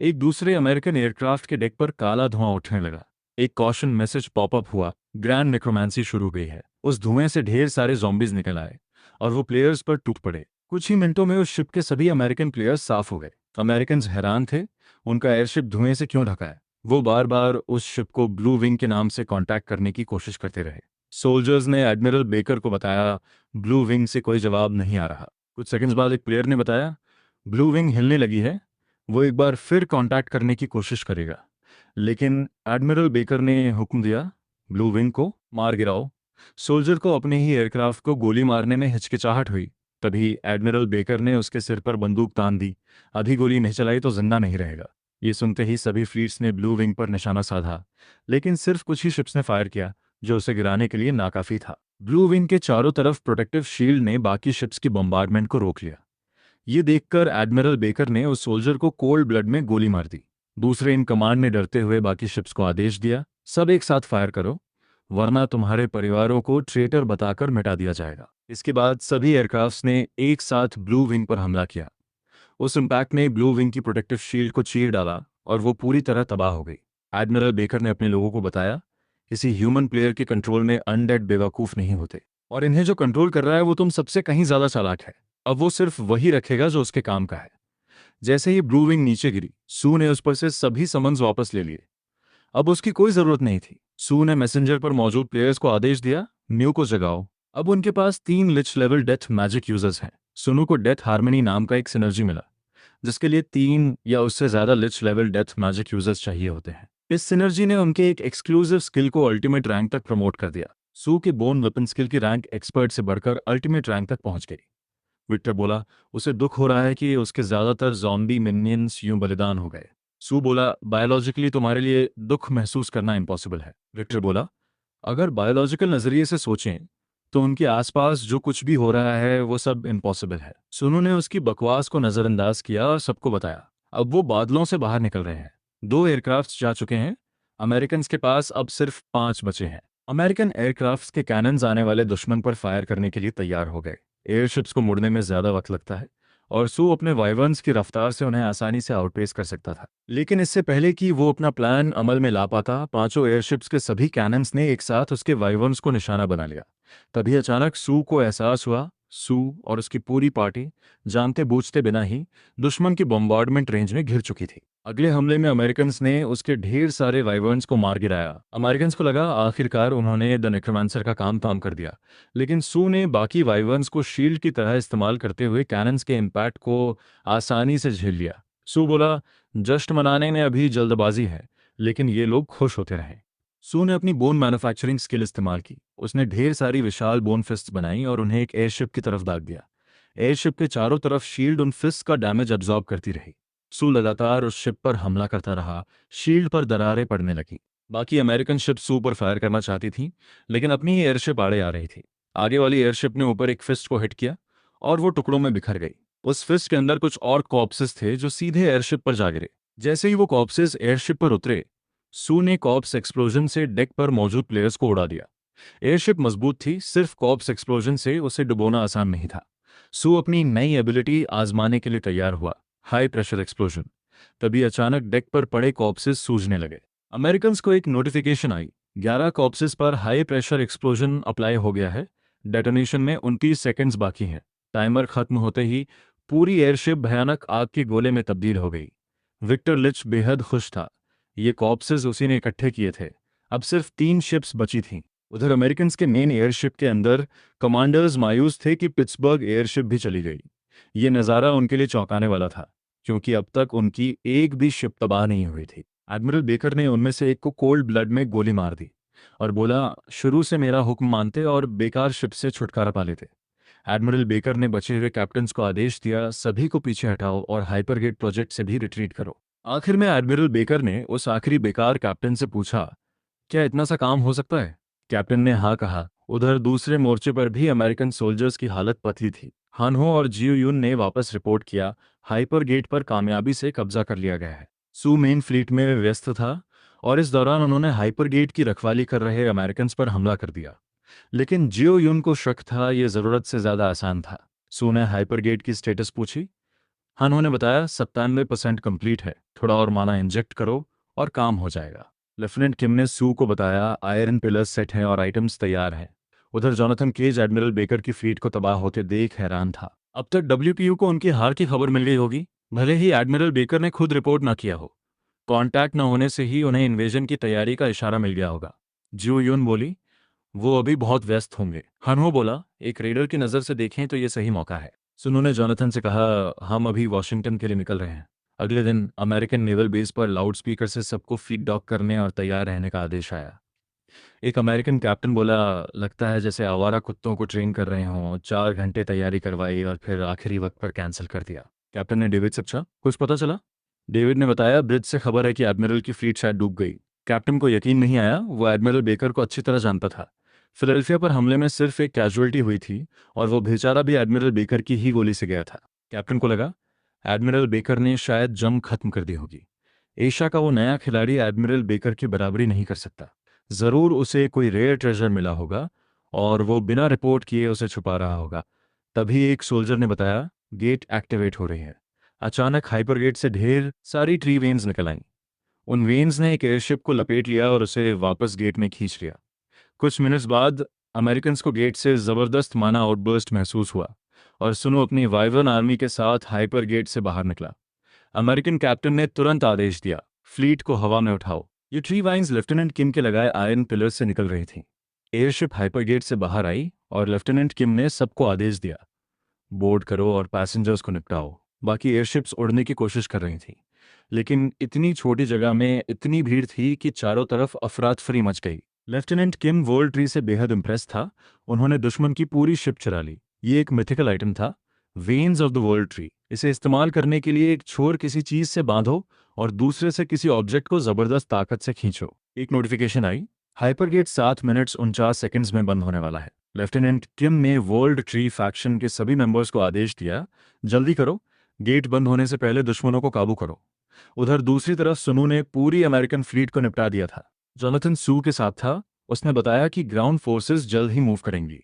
एक दूसरे अमेरिकन एयरक्राफ्ट के डेक पर काला धुआं उठने लगा। एक कॉशन मैसेज पॉपअप हुआ, ग्रैंड नेक्रोमांसी शुरू हुई है। उस धुएं से ढेर सारे ज़ॉम्बीज निकल आए और वो प्लेयर्स पर टूट पड़े। कुछ ही मिनटों में उस शिप के सभी अमेरिकन प्लेयर्स साफ हो गए। अमेरिकन हैरान थे, उनका एयरशिप धुएं से क्यों ढका है। वो बार बार उस शिप को ब्लू विंग के नाम से कांटेक्ट करने की कोशिश करते रहे। सोल्जर्स ने एडमिरल बेकर को बताया, ब्लू विंग से कोई जवाब नहीं आ रहा। कुछ सेकंड्स बाद एक प्लेयर ने बताया, ब्लू विंग हिलने लगी है, वो एक बार फिर कांटेक्ट करने की कोशिश करेगा। लेकिन एडमिरल बेकर ने हुक्म दिया, ब्लू विंग को मार गिराओ। सोल्जर को अपने ही एयरक्राफ्ट को गोली मारने में हिचकिचाहट हुई। तभी एडमिरल बेकर ने उसके सिर पर बंदूक तान दी, अभी गोली नहीं चलाई तो जिंदा नहीं रहेगा। ये सुनते ही सभी फ्लीट्स ने ब्लू विंग पर निशाना साधा, लेकिन सिर्फ कुछ ही शिप्स ने फायर किया जो उसे गिराने के लिए नाकाफी था। ब्लू विंग के चारों तरफ प्रोटेक्टिव शील्ड ने बाकी शिप्स की बम्बार्डमेंट को रोक लिया। ये देखकर एडमिरल बेकर ने उस सोल्जर को कोल्ड ब्लड में गोली मार दी। दूसरे इन कमांड ने डरते हुए बाकी शिप्स को आदेश दिया, सब एक साथ फायर करो, वरना तुम्हारे परिवारों को ट्रेटर बताकर मिटा दिया जाएगा। इसके बाद सभी एयरक्राफ्ट्स ने एक साथ ब्लू विंग पर हमला किया। उस इम्पैक्ट ने ब्लू विंग की प्रोटेक्टिव शील्ड को चीर डाला और वो पूरी तरह तबाह हो गई। एडमिरल बेकर ने अपने लोगों को बताया, किसी ह्यूमन प्लेयर के कंट्रोल में अनडेड बेवकूफ़ नहीं होते, और इन्हें जो कंट्रोल कर रहा है वो तुम सबसे कहीं ज़्यादा चालाक है। अब वो सिर्फ वही रखेगा जो उसके काम का है। जैसे ही ब्लू विंग नीचे गिरी, सू ने उस पर से सभी समन्स वापस ले लिए। अब उसकी कोई जरूरत नहीं थी। सू ने मैसेंजर पर मौजूद प्लेयर्स को आदेश दिया, म्यू को जगाओ। अब उनके पास 3 लिच लेवल डेथ मैजिक यूजर्स हैं। सुनु को डेथ हार्मनी नाम का एक सिनर्जी मिला, जिसके लिए 3 या उससे ज्यादा लिच लेवल डेथ मैजिक यूजर्स चाहिए होते हैं। इस सिनर्जी ने उनके एक एक्सक्लूसिव स्किल को अल्टीमेट रैंक तक प्रमोट कर दिया। सू के बोन वेपन स्किल की रैंक एक्सपर्ट से बढ़कर अल्टीमेट रैंक तक पहुंच गई। विक्टर बोला, उसे दुख हो रहा है कि उसके ज्यादातर जॉम्बी मिनियंस यूं बलिदान हो गए। सू बोला, बायोलॉजिकली तुम्हारे लिए दुख महसूस करना इम्पॉसिबल है। विक्टर बोला, अगर बायोलॉजिकल नजरिए से सोचें तो उनके आसपास जो कुछ भी हो रहा है वो सब इम्पॉसिबल है। सुनु ने उसकी बकवास को नजरअंदाज किया और सबको बताया, अब वो बादलों से बाहर निकल रहे हैं। 2 एयरक्राफ्ट जा चुके हैं, अमेरिकन के पास अब सिर्फ 5 बचे हैं। अमेरिकन एयरक्राफ्ट के कैनन्स आने वाले दुश्मन पर फायर करने के लिए तैयार हो गए। एयरशिप्स को मुड़ने में ज्यादा वक्त लगता है और सू अपने वाइवर्न्स की रफ्तार से उन्हें आसानी से आउटपेस कर सकता था। लेकिन इससे पहले कि वो अपना प्लान अमल में ला पाता, 5 एयरशिप्स के सभी कैनन्स ने एक साथ उसके वाइवर्न्स को निशाना बना लिया। तभी अचानक सू को एहसास हुआ, सू और उसकी पूरी पार्टी जानते बूझते बिना ही दुश्मन की बॉम्बार्डमेंट रेंज में घिर चुकी थी। अगले हमले में अमेरिकन ने उसके ढेर सारे वाइवर्न्स को मार गिराया। अमेरिकन को लगा आखिरकार उन्होंने द नेक्रोमांसर का काम ताम कर दिया। लेकिन सू ने बाकी वाइवर्न्स को शील्ड की तरह इस्तेमाल करते हुए कैनन्स के इम्पैक्ट को आसानी से झेल लिया। सू बोला, जश्न मनाने में अभी जल्दबाजी है, लेकिन ये लोग खुश होते रहे। सू ने अपनी बोन मैन्युफैक्चरिंग स्किल इस्तेमाल की। उसने ढेर सारी विशाल बोन फिस्ट बनाई और उन्हें एक एयरशिप की तरफ दाग दिया। एयरशिप के चारों तरफ शील्ड उन फिस्ट का डैमेज अब्जॉर्ब करती रही। सू लगातार उस शिप पर हमला करता रहा। शील्ड पर दरारें पड़ने लगी। बाकी अमेरिकन शिप सू पर फायर करना चाहती थी, लेकिन अपनी ही एयरशिप आड़े आ रही थी। आगे वाली एयरशिप ने ऊपर एक फिस्ट को हिट किया और वो टुकड़ों में बिखर गई। उस फिस्ट के अंदर कुछ और कॉर्प्सेस थे जो सीधे एयरशिप पर जा गिरे। जैसे ही वो कॉर्प्सेस एयरशिप पर उतरे, सू ने कॉर्प्स एक्सप्लोजन से डेक पर मौजूद प्लेयर्स को उड़ा दिया। एयरशिप मजबूत थी, सिर्फ कॉर्प्स एक्सप्लोजन से उसे डुबोना आसान नहीं था। सू अपनी नई एबिलिटी आजमाने के लिए तैयार हुआ, हाई प्रेशर एक्सप्लोजन। तभी अचानक डेक पर पड़े कॉर्प्सेस सूजने लगे। अमेरिकन को एक नोटिफिकेशन आई, 11 कॉर्प्सेस पर हाई प्रेशर एक्सप्लोजन अप्लाई हो गया है। डेटोनेशन में 29 सेकेंड्स बाकी हैं। टाइमर खत्म होते ही पूरी एयरशिप भयानक आग के गोले में तब्दील हो गई। विक्टर लिच बेहद खुश था। ये कॉर्प्सेस उसी ने इकट्ठे किए थे। अब सिर्फ 3 शिप्स बची थीं। उधर अमेरिकन के मेन एयरशिप के अंदर कमांडर्स मायूस थे कि पिट्सबर्ग एयरशिप भी चली गई। ये नज़ारा उनके लिए चौंकाने वाला था, क्योंकि अब तक उनकी एक भी शिप तबाह नहीं हुई थी। एडमिरल बेकर ने उनमें से एक को कोल्ड ब्लड में गोली मार दी और बोला, शुरू से मेरा हुक्म मानते और बेकार शिप से छुटकारा पा लेते। एडमिरल बेकर ने बचे हुए कैप्टन्स को आदेश दिया, सभी को पीछे हटाओ और हाइपरगेट प्रोजेक्ट से भी रिट्रीट करो। आखिर में एडमिरल बेकर ने उस आखिरी बेकार कैप्टन से पूछा, क्या इतना सा काम हो सकता है? कैप्टन ने हाँ कहा। उधर दूसरे मोर्चे पर भी अमेरिकन सोल्जर्स की हालत पतली थी। हानहो और जियो यून ने वापस रिपोर्ट किया, हाइपर गेट पर कामयाबी से कब्जा कर लिया गया है। सू मेन फ्लीट में व्यस्त था और इस दौरान उन्होंने हाइपर गेट की रखवाली कर रहे अमेरिकन पर हमला कर दिया। लेकिन जियो यून को शक था ये ज़रूरत से ज़्यादा आसान था। सू ने हाइपर गेट की स्टेटस पूछी। हानहो ने बताया, 97% कंप्लीट है, थोड़ा और माना इंजेक्ट करो और काम हो जाएगा। लेफ्टिनेंट किम ने सू को बताया, आयरन पिलर्स सेट हैं और आइटम्स तैयार हैं। उधर जॉनथन केज एडमिरल बेकर की फ्लीट को तबाह होते देख हैरान था। अब तक डब्ल्यूपीयू को उनकी हार की खबर मिल गई होगी, भले ही एडमिरल बेकर ने खुद रिपोर्ट ना किया हो। कांटेक्ट न होने से ही उन्हें इन्वेजन की तैयारी का इशारा मिल गया होगा। जियो यून बोली, वो अभी बहुत व्यस्त होंगे। हानहो बोला, एक रेडर की नज़र से देखें तो ये सही मौका है। सुनो ने जॉनथन से कहा, हम अभी वॉशिंगटन के लिए निकल रहे हैं। अगले दिन अमेरिकन नेवल बेस पर लाउडस्पीकर से सबको फीड डॉक करने और तैयार रहने का आदेश आया। एक अमेरिकन कैप्टन बोला, लगता है जैसे आवारा कुत्तों को ट्रेन कर रहे हों। 4 घंटे तैयारी करवाई और फिर आखिरी वक्त पर कैंसिल कर दिया। कैप्टन ने डेविड से पूछा, कुछ पता चला? डेविड ने बताया, ब्रिज से खबर है कि एडमिरल की फ्लीट शायद डूब गई। कैप्टन को यकीन नहीं आया, वो एडमिरल बेकर को अच्छी तरह जानता था। फिलाडेल्फिया पर हमले में सिर्फ एक कैजुअल्टी हुई थी और वो बेचारा भी एडमिरल बेकर की ही गोली से गया था। कैप्टन को लगा, एडमिरल बेकर ने शायद जंग खत्म कर दी होगी। एशिया का वो नया खिलाड़ी एडमिरल बेकर की बराबरी नहीं कर सकता। ज़रूर उसे कोई रेयर ट्रेजर मिला होगा और वो बिना रिपोर्ट किए उसे छुपा रहा होगा। तभी एक सोल्जर ने बताया, गेट एक्टिवेट हो रही है। अचानक हाइपरगेट से ढेर सारी ट्री वेन्स निकल आईं। उन वेन्स ने एक एयरशिप को लपेट लिया और उसे वापस गेट में खींच लिया। कुछ मिनट्स बाद अमेरिकन को गेट से जबरदस्त माना आउटबर्स्ट महसूस हुआ और सुनो अपनी वाइवर्न आर्मी के साथ हाइपर गेट से बाहर निकला। अमेरिकन कैप्टन ने तुरंत आदेश दिया, फ्लीट को हवा में उठाओ। ये ट्री वाइन्स लेफ्टिनेंट किम के लगाए आयरन पिलर से निकल रही थीं। एयरशिप हाइपर गेट से बाहर आई और लेफ्टिनेंट किम ने सबको आदेश दिया, बोर्ड करो और पैसेंजर्स को निपटाओ। बाकी एयरशिप्स उड़ने की कोशिश कर रही थीं, लेकिन इतनी छोटी जगह में इतनी भीड़ थी कि चारों तरफ अफरा तफरी मच गई। लेफ्टिनेंट किम वर्ल्ड ट्री से बेहद इम्प्रेस था। उन्होंने दुश्मन की पूरी शिप चुरा ली। ये एक मिथिकल आइटम था, veins of the world tree. इसे इस्तेमाल करने के लिए एक छोर किसी चीज से बांधो और दूसरे से किसी ऑब्जेक्ट को जबरदस्त ताकत से खींचो। एक नोटिफिकेशन आई, हाइपरगेट 7 मिनट्स 49 सेकंड्स में बंद होने वाला है। लेफ्टिनेंट किम ने वर्ल्ड ट्री फैक्शन के सभी मेंबर्स को आदेश दिया, जल्दी करो, गेट बंद होने से पहले दुश्मनों को काबू करो। उधर दूसरी तरफ सुनु ने पूरी अमेरिकन फ्लीट को निपटा दिया था। जोनाथन सू के साथ था। उसने बताया कि ग्राउंड फोर्सेस जल्द ही मूव करेंगी।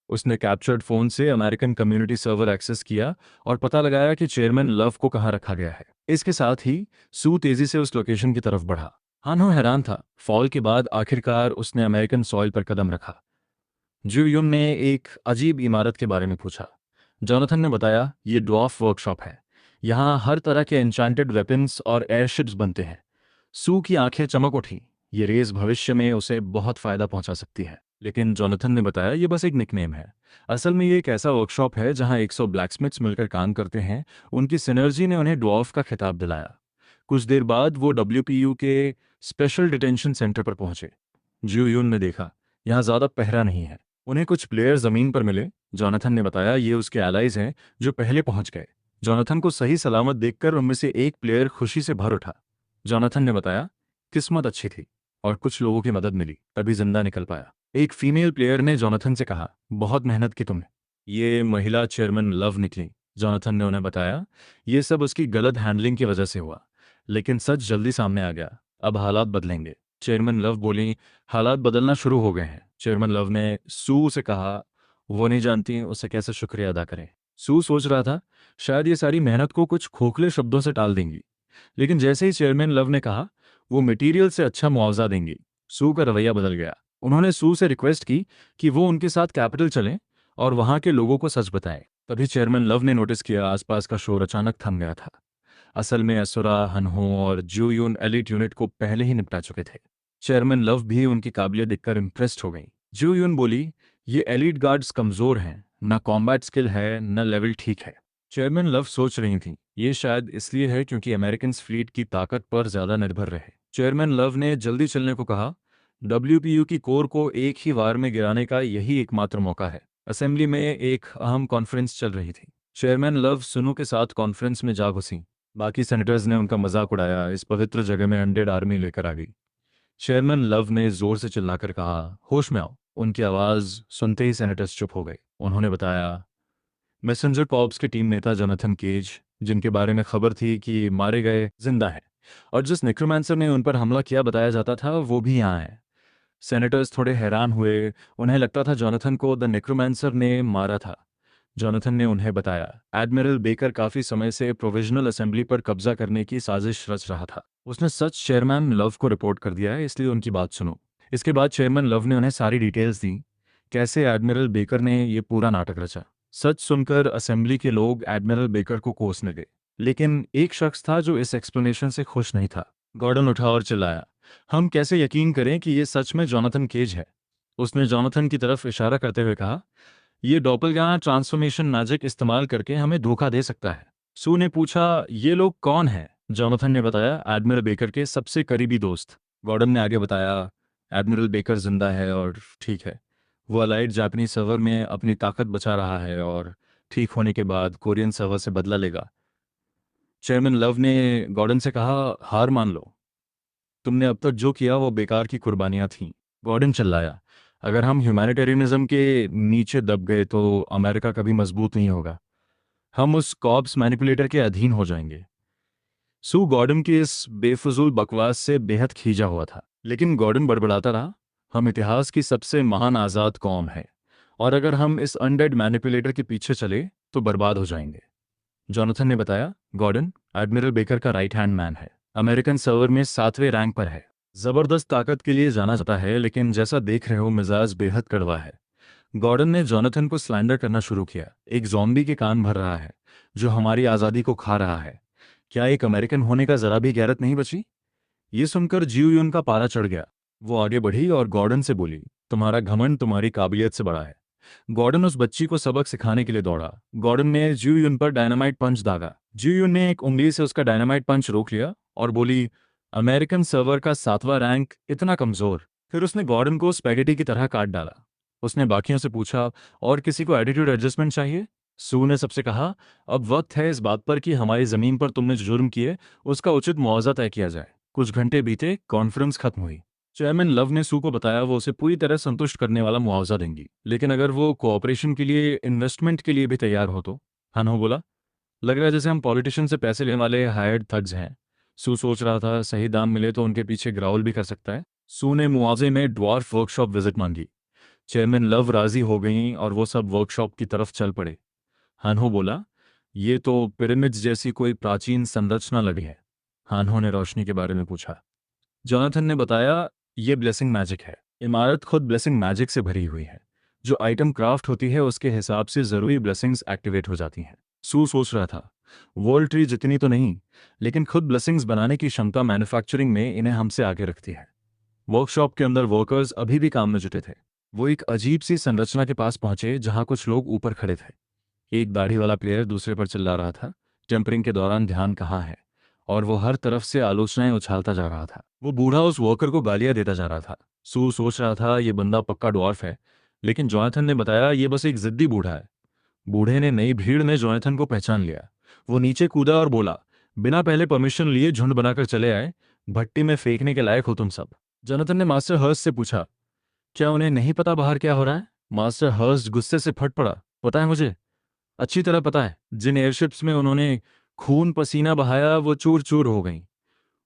उसने कैप्चर्ड फोन से अमेरिकन कम्युनिटी सर्वर एक्सेस किया और पता लगाया कि चेयरमैन लव को कहाँ रखा गया है। इसके साथ ही सू तेजी से उस लोकेशन की तरफ बढ़ा। हानो हैरान था। फॉल के बाद आखिरकार उसने अमेरिकन सॉइल पर कदम रखा। जू युन ने एक अजीब इमारत के बारे में पूछा। जोनाथन ने बताया, ये ड्वार्फ वर्कशॉप है। यहाँ हर तरह के एन्चांटेड वेपन्स और एयरशिप्स बनते हैं। सू की आंखें चमक उठी। ये रेस भविष्य में उसे बहुत फायदा पहुंचा सकती है। लेकिन जोनाथन ने बताया, ये बस एक निकनेम है। असल में ये एक ऐसा वर्कशॉप है जहां 100 ब्लैकस्मिथ्स मिलकर काम करते हैं। उनकी सिनर्जी ने उन्हें ड्वार्फ का खिताब दिलाया। कुछ देर बाद वो WPU के स्पेशल डिटेंशन सेंटर पर पहुंचे। जू यून ने देखा, यहाँ ज़्यादा पहरा नहीं है। उन्हें कुछ प्लेयर ज़मीन पर मिले। जोनाथन ने बताया, ये उसके एलाइज हैं जो पहले पहुंच गए। जोनाथन को सही सलामत देखकर उनमें से एक प्लेयर खुशी से भर उठा। जोनाथन ने बताया, किस्मत अच्छी थी और कुछ लोगों की मदद मिली, तभी जिंदा निकल पाया। एक फीमेल प्लेयर ने जोनाथन से कहा, बहुत मेहनत की तुमने। ये महिला चेयरमैन लव निकली। जोनाथन ने उन्हें बताया, ये सब उसकी गलत हैंडलिंग की वजह से हुआ, लेकिन सच जल्दी सामने आ गया। अब हालात बदलेंगे। चेयरमैन लव बोली, हालात बदलना शुरू हो गए हैं। चेयरमैन लव ने सू से कहा, वो नहीं जानती उससे कैसे शुक्रिया अदा करें। सू सोच रहा था, शायद ये सारी मेहनत को कुछ खोखले शब्दों से टाल देंगी, लेकिन जैसे ही चेयरमैन लव ने कहा वो मटेरियल से अच्छा मुआवजा देंगी, सू का रवैया बदल गया। उन्होंने सू से रिक्वेस्ट की कि वो उनके साथ कैपिटल चलें और वहां के लोगों को सच बताएं। तभी चेयरमैन लव ने नोटिस किया आसपास का शोर अचानक थम गया था। असल में असुरा, हनहो और जू यून एलिट यूनिट को पहले ही निपटा चुके थे। चेयरमैन लव भी उनकी काबिलियत देखकर इम्प्रेस्ड हो गई। जू यून बोली, ये एलिट गार्ड्स कमजोर हैं, न कॉम्बैट स्किल है न लेवल ठीक है। चेयरमैन लव सोच रही थी, ये शायद इसलिए है क्योंकि अमेरिकन फ्लीट की ताकत पर ज्यादा निर्भर रहे। चेयरमैन लव ने जल्दी चलने को कहा। WPU की कोर को एक ही वार में गिराने का यही एकमात्र मौका है। असेंबली में एक अहम कॉन्फ्रेंस चल रही थी। चेयरमैन लव सुनु के साथ कॉन्फ्रेंस में जा घुसी। बाकी सेनेटर्स ने उनका मजाक उड़ाया, इस पवित्र जगह में अनडेड आर्मी लेकर आ गई। चेयरमैन लव ने जोर से चिल्लाकर कहा, होश में आओ। उनकी आवाज सुनते ही सेनेटर्स चुप हो गए। उन्होंने बताया, मैसेंजर पॉप्स के टीम नेता जोनाथन केज, जिनके बारे में खबर थी कि मारे गए, जिंदा है, और जिस नेक्रोमैंसर ने उन पर हमला किया बताया जाता था वो भी यहाँ है। सेनेटर्स थोड़े हैरान हुए। उन्हें लगता था जोनाथन को द नेक्रोमैंसर ने मारा था। जोनाथन ने उन्हें बताया, एडमिरल बेकर काफी समय से प्रोविजनल असेंबली पर कब्जा करने की साजिश रच रहा था। उसने सच चेयरमैन लव को रिपोर्ट कर दिया है, इसलिए उनकी बात सुनो। इसके बाद चेयरमैन लव ने उन्हें सारी डिटेल्स दी, कैसे एडमिरल बेकर ने ये पूरा नाटक रचा। सच सुनकर असेंबली के लोग एडमिरल बेकर को कोसने गए, लेकिन एक शख्स था जो इस एक्सप्लेनेशन से खुश नहीं था। गॉर्डन उठा और चिल्लाया, हम कैसे यकीन करें कि ये सच में जोनाथन केज है। उसने जोनाथन की तरफ इशारा करते हुए कहा, ये डॉपलगैंगर ट्रांसफॉर्मेशन मैजिक इस्तेमाल करके हमें धोखा दे सकता है। सू ने पूछा, ये लोग कौन हैं? जोनाथन ने बताया, एडमिरल बेकर के सबसे करीबी दोस्त। गॉर्डन ने आगे बताया, एडमिरल बेकर जिंदा है और ठीक है। वो अलाइड जापानीज सर्वर में अपनी ताकत बचा रहा है और ठीक होने के बाद कोरियन सर्वर से बदला लेगा। चेयरमैन लव ने गॉर्डन से कहा, हार मान लो, तुमने अब तक जो किया वो बेकार की कुर्बानियां थीं। गॉर्डन चिल्लाया, अगर हम ह्यूमैनिटेरियनिज्म के नीचे दब गए तो अमेरिका कभी मजबूत नहीं होगा। हम उस कॉप्स मैनिपुलेटर के अधीन हो जाएंगे। सू गॉर्डन की इस बेफजूल बकवास से बेहद खींचा हुआ था, लेकिन गॉर्डन बड़बड़ाता रहा, हम इतिहास की सबसे महान आज़ाद कौम है और अगर हम इस अनडेड मैनिपुलेटर के पीछे चले तो बर्बाद हो जाएंगे। जॉनथन ने बताया, गॉर्डन एडमिरल बेकर का राइट हैंड मैन है, अमेरिकन सर्वर में 7वें रैंक पर है, जबरदस्त ताकत के लिए जाना जाता है, लेकिन जैसा देख रहे हो मिजाज बेहद कड़वा है। गॉर्डन ने जॉनथन को स्लैंडर करना शुरू किया। एक जॉम्बी के कान भर रहा है जो हमारी आज़ादी को खा रहा है। क्या एक अमेरिकन होने का जरा भी गैरत नहीं बची? ये सुनकर जियो यून का पारा चढ़ गया। वो आगे बढ़ी और गॉर्डन से बोली, तुम्हारा घमंड तुम्हारी काबिलियत से बड़ा है। गॉर्डन उस बच्ची को सबक सिखाने के लिए दौड़ा। गॉर्डन ने जियो यून पर डायनामाइट पंच दागा। जियो यून ने एक उंगली से उसका डायनामाइट पंच रोक लिया और बोली, अमेरिकन सर्वर का 7वां रैंक, इतना कमजोर। फिर उसने गॉर्डन को स्पैगेटी की तरह काट डाला। उसने बाकियों से पूछा, और किसी को एटीट्यूड एडजस्टमेंट चाहिए? सू ने सबसे कहा, अब वक्त है इस बात पर कि हमारी जमीन पर तुमने जो जुर्म किए उसका उचित मुआवजा तय किया जाए। कुछ घंटे बीते, कॉन्फ्रेंस खत्म हुई। चेयरमैन लव ने सू को बताया वो उसे पूरी तरह संतुष्ट करने वाला मुआवजा देंगी, लेकिन अगर वो कोऑपरेशन के लिए, इन्वेस्टमेंट के लिए भी तैयार हो तो। हनो बोला, लग रहा है जैसे हम पॉलिटिशियन से पैसे लेने वाले हायर्ड थग्स हैं। सू सोच रहा था सही दाम मिले तो उनके पीछे ग्राउल भी कर सकता है। सू ने मुआवजे में ड्वार्फ वर्कशॉप विजिट मांगी। चेयरमैन लव राजी हो गई और वो सब वर्कशॉप की तरफ चल पड़े। हानहो बोला, ये तो पिरामिड्स जैसी कोई प्राचीन संरचना लगी है। हानहो ने रोशनी के बारे में पूछा। जोनाथन ने बताया, ये ब्लेसिंग मैजिक है। इमारत खुद ब्लेसिंग मैजिक से भरी हुई है। जो आइटम क्राफ्ट होती है उसके हिसाब से ज़रूरी ब्लेसिंग्स एक्टिवेट हो जाती हैं। सू सोच रहा था, वर्ल्ड ट्री जितनी तो नहीं, लेकिन खुद ब्लेसिंग्स बनाने की क्षमता मैन्युफैक्चरिंग में इन्हें हमसे आगे रखती है। वर्कशॉप के अंदर वर्कर्स अभी भी काम में जुटे थे। वो एक अजीब सी संरचना के पास पहुंचे जहां कुछ लोग ऊपर खड़े थे। एक दाढ़ी वाला प्लेयर दूसरे पर चिल्ला रहा था, टेम्परिंग के दौरान ध्यान कहाँ है, और वो हर तरफ से आलोचनाएं उछालता जा रहा था। वो बूढ़ा उस वर्कर को गालियां देता जा रहा था। सू सोच रहा था ये बंदा पक्का डॉर्फ है, लेकिन जोनाथन ने बताया ये बस एक जिद्दी बूढ़ा है। बूढ़े ने नई भीड़ में जोनाथन को पहचान लिया। वो नीचे कूदा और बोला, बिना पहले परमिशन लिए झुंड बनाकर चले आए, भट्टी में फेंकने के लायक हो तुम सब। जोनाथन ने मास्टर हर्स्ट से पूछा, क्या उन्हें नहीं पता बाहर क्या हो रहा है? मास्टर हर्स्ट गुस्से से फट पड़ा, पता है मुझे, अच्छी तरह पता है। जिन एयरशिप्स में उन्होंने खून पसीना बहाया वो चूर चूर हो गईं।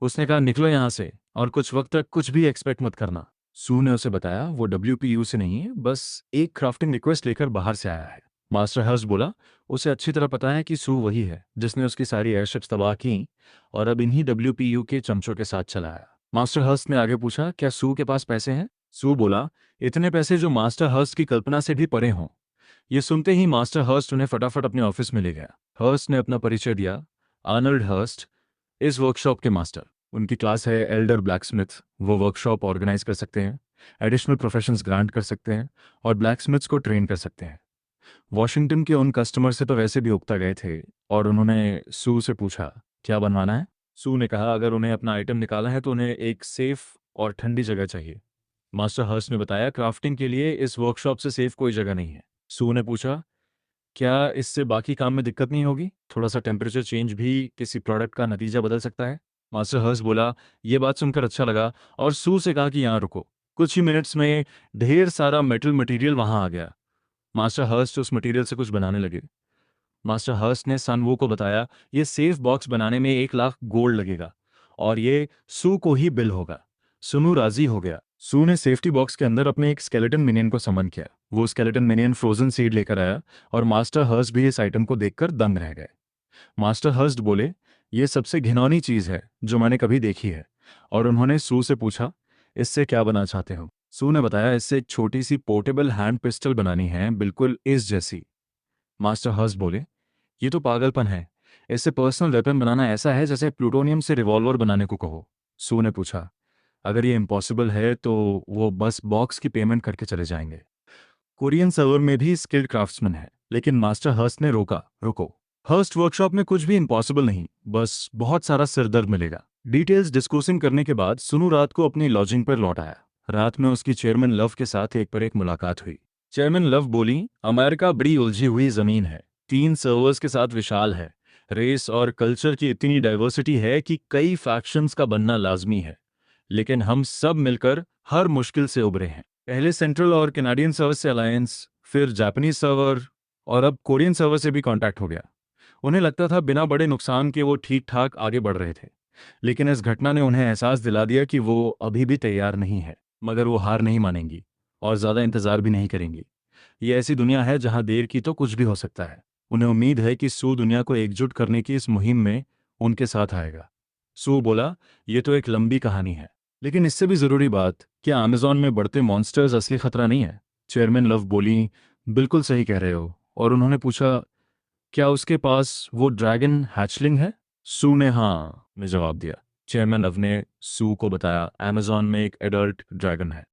उसने कहा, निकलो यहां से और कुछ वक्त तक कुछ भी एक्सपेक्ट मत करना। सू ने उसे बताया वो WPU से नहीं है, बस एक क्राफ्टिंग रिक्वेस्ट लेकर बाहर से आया है। मास्टर हर्स्ट बोला, उसे अच्छी तरह पता है कि सू वही है जिसने उसकी सारी एयरशिप्स तबाह की और अब इन्हीं WPU के चमचों के साथ चला आया। मास्टर हर्स्ट ने आगे पूछा, क्या सू के पास पैसे हैं? सू बोला, इतने पैसे जो मास्टर हर्स्ट की कल्पना से भी परे हों। ये सुनते ही मास्टर हर्स्ट उन्हें फटाफट अपने ऑफिस में ले गया। हर्स्ट ने अपना परिचय दिया, आर्नल्ड हर्स्ट, इस वर्कशॉप के मास्टर। उनकी क्लास है एल्डर ब्लैकस्मिथ। वो वर्कशॉप ऑर्गेनाइज कर सकते हैं, एडिशनल प्रोफेशंस ग्रांट कर सकते हैं और ब्लैकस्मिथ्स को ट्रेन कर सकते हैं। वॉशिंगटन के उन कस्टमर से तो वैसे भी उकता गए थे और उन्होंने सू से पूछा, क्या बनवाना है? सू ने कहा, अगर उन्हें अपना आइटम निकाला है तो उन्हें एक सेफ और ठंडी जगह चाहिए। मास्टर हर्स्ट ने बताया, क्राफ्टिंग के लिए इस वर्कशॉप से सेफ कोई जगह नहीं है। सू ने पूछा, क्या इससे बाकी काम में दिक्कत नहीं होगी? थोड़ा सा टेम्परेचर चेंज भी किसी प्रोडक्ट का नतीजा बदल सकता है। मास्टर हर्ष बोला, ये बात सुनकर अच्छा लगा और सू से कहा कि यहाँ रुको। कुछ ही मिनट्स में ढेर सारा मेटल मटेरियल वहाँ आ गया। मास्टर हर्ष उस मटेरियल से कुछ बनाने लगे। मास्टर हर्ष ने सनवू को बताया, ये सेफ बॉक्स बनाने में 1 लाख गोल्ड लगेगा और ये सू को ही बिल होगा। सुनू राजी हो गया। सू ने सेफ्टी बॉक्स के अंदर अपने एक स्केलेटन मिनियन को समन किया। वो स्केलेटन मिनियन फ्रोजन सीड लेकर आया और मास्टर हर्स्ट भी इस आइटम को देखकर दंग रह गए। मास्टर हर्स्ट बोले, ये सबसे घिनौनी चीज है जो मैंने कभी देखी है। और उन्होंने सू से पूछा, इससे क्या बनाना चाहते हो? सू ने बताया, इससे एक छोटी सी पोर्टेबल हैंड पिस्टल बनानी है, बिल्कुल इस जैसी। मास्टर हर्स्ट बोले, ये तो पागलपन है। इससे पर्सनल वेपन बनाना ऐसा है जैसे प्लूटोनियम से रिवॉल्वर बनाने को कहो। सू ने पूछा, अगर ये इम्पॉसिबल है तो वो बस बॉक्स की पेमेंट करके चले जाएंगे। कोरियन सर्वर में भी स्किल्ड क्राफ्ट्समैन है, लेकिन मास्टर हर्स्ट ने रोका, रुको, हर्स्ट वर्कशॉप में कुछ भी इम्पॉसिबल नहीं, बस बहुत सारा सिरदर्द मिलेगा। डिटेल्स डिस्कोसिंग करने के बाद सुनू रात को अपनी लॉजिंग पर लौट आया। रात में उसकी चेयरमैन लव के साथ एक पर एक मुलाकात हुई। चेयरमैन लव बोली, अमेरिका बड़ी उलझी हुई जमीन है, 3 सर्वर्स के साथ विशाल है, रेस और कल्चर की इतनी डाइवर्सिटी है कि कई फैक्शंस का बनना लाजमी है, लेकिन हम सब मिलकर हर मुश्किल से उभरे हैं। पहले सेंट्रल और कैनेडियन सर्वर से अलायंस, फिर जापानीज सर्वर और अब कोरियन सर्वर से भी कांटेक्ट हो गया। उन्हें लगता था बिना बड़े नुकसान के वो ठीक ठाक आगे बढ़ रहे थे, लेकिन इस घटना ने उन्हें एहसास दिला दिया कि वो अभी भी तैयार नहीं है, मगर वो हार नहीं मानेंगी और ज़्यादा इंतज़ार भी नहीं करेंगी। ये ऐसी दुनिया है जहाँ देर की तो कुछ भी हो सकता है। उन्हें उम्मीद है कि सू दुनिया को एकजुट करने की इस मुहिम में उनके साथ आएगा। सू बोला, ये तो एक लंबी कहानी है, लेकिन इससे भी ज़रूरी बात, क्या अमेज़ॉन में बढ़ते मॉन्स्टर्स असली खतरा नहीं है? चेयरमैन लव बोली, बिल्कुल सही कह रहे हो। और उन्होंने पूछा, क्या उसके पास वो ड्रैगन हैचलिंग है? सू ने हाँ में जवाब दिया। चेयरमैन लव ने सू को बताया, अमेज़ॉन में एक एडल्ट ड्रैगन है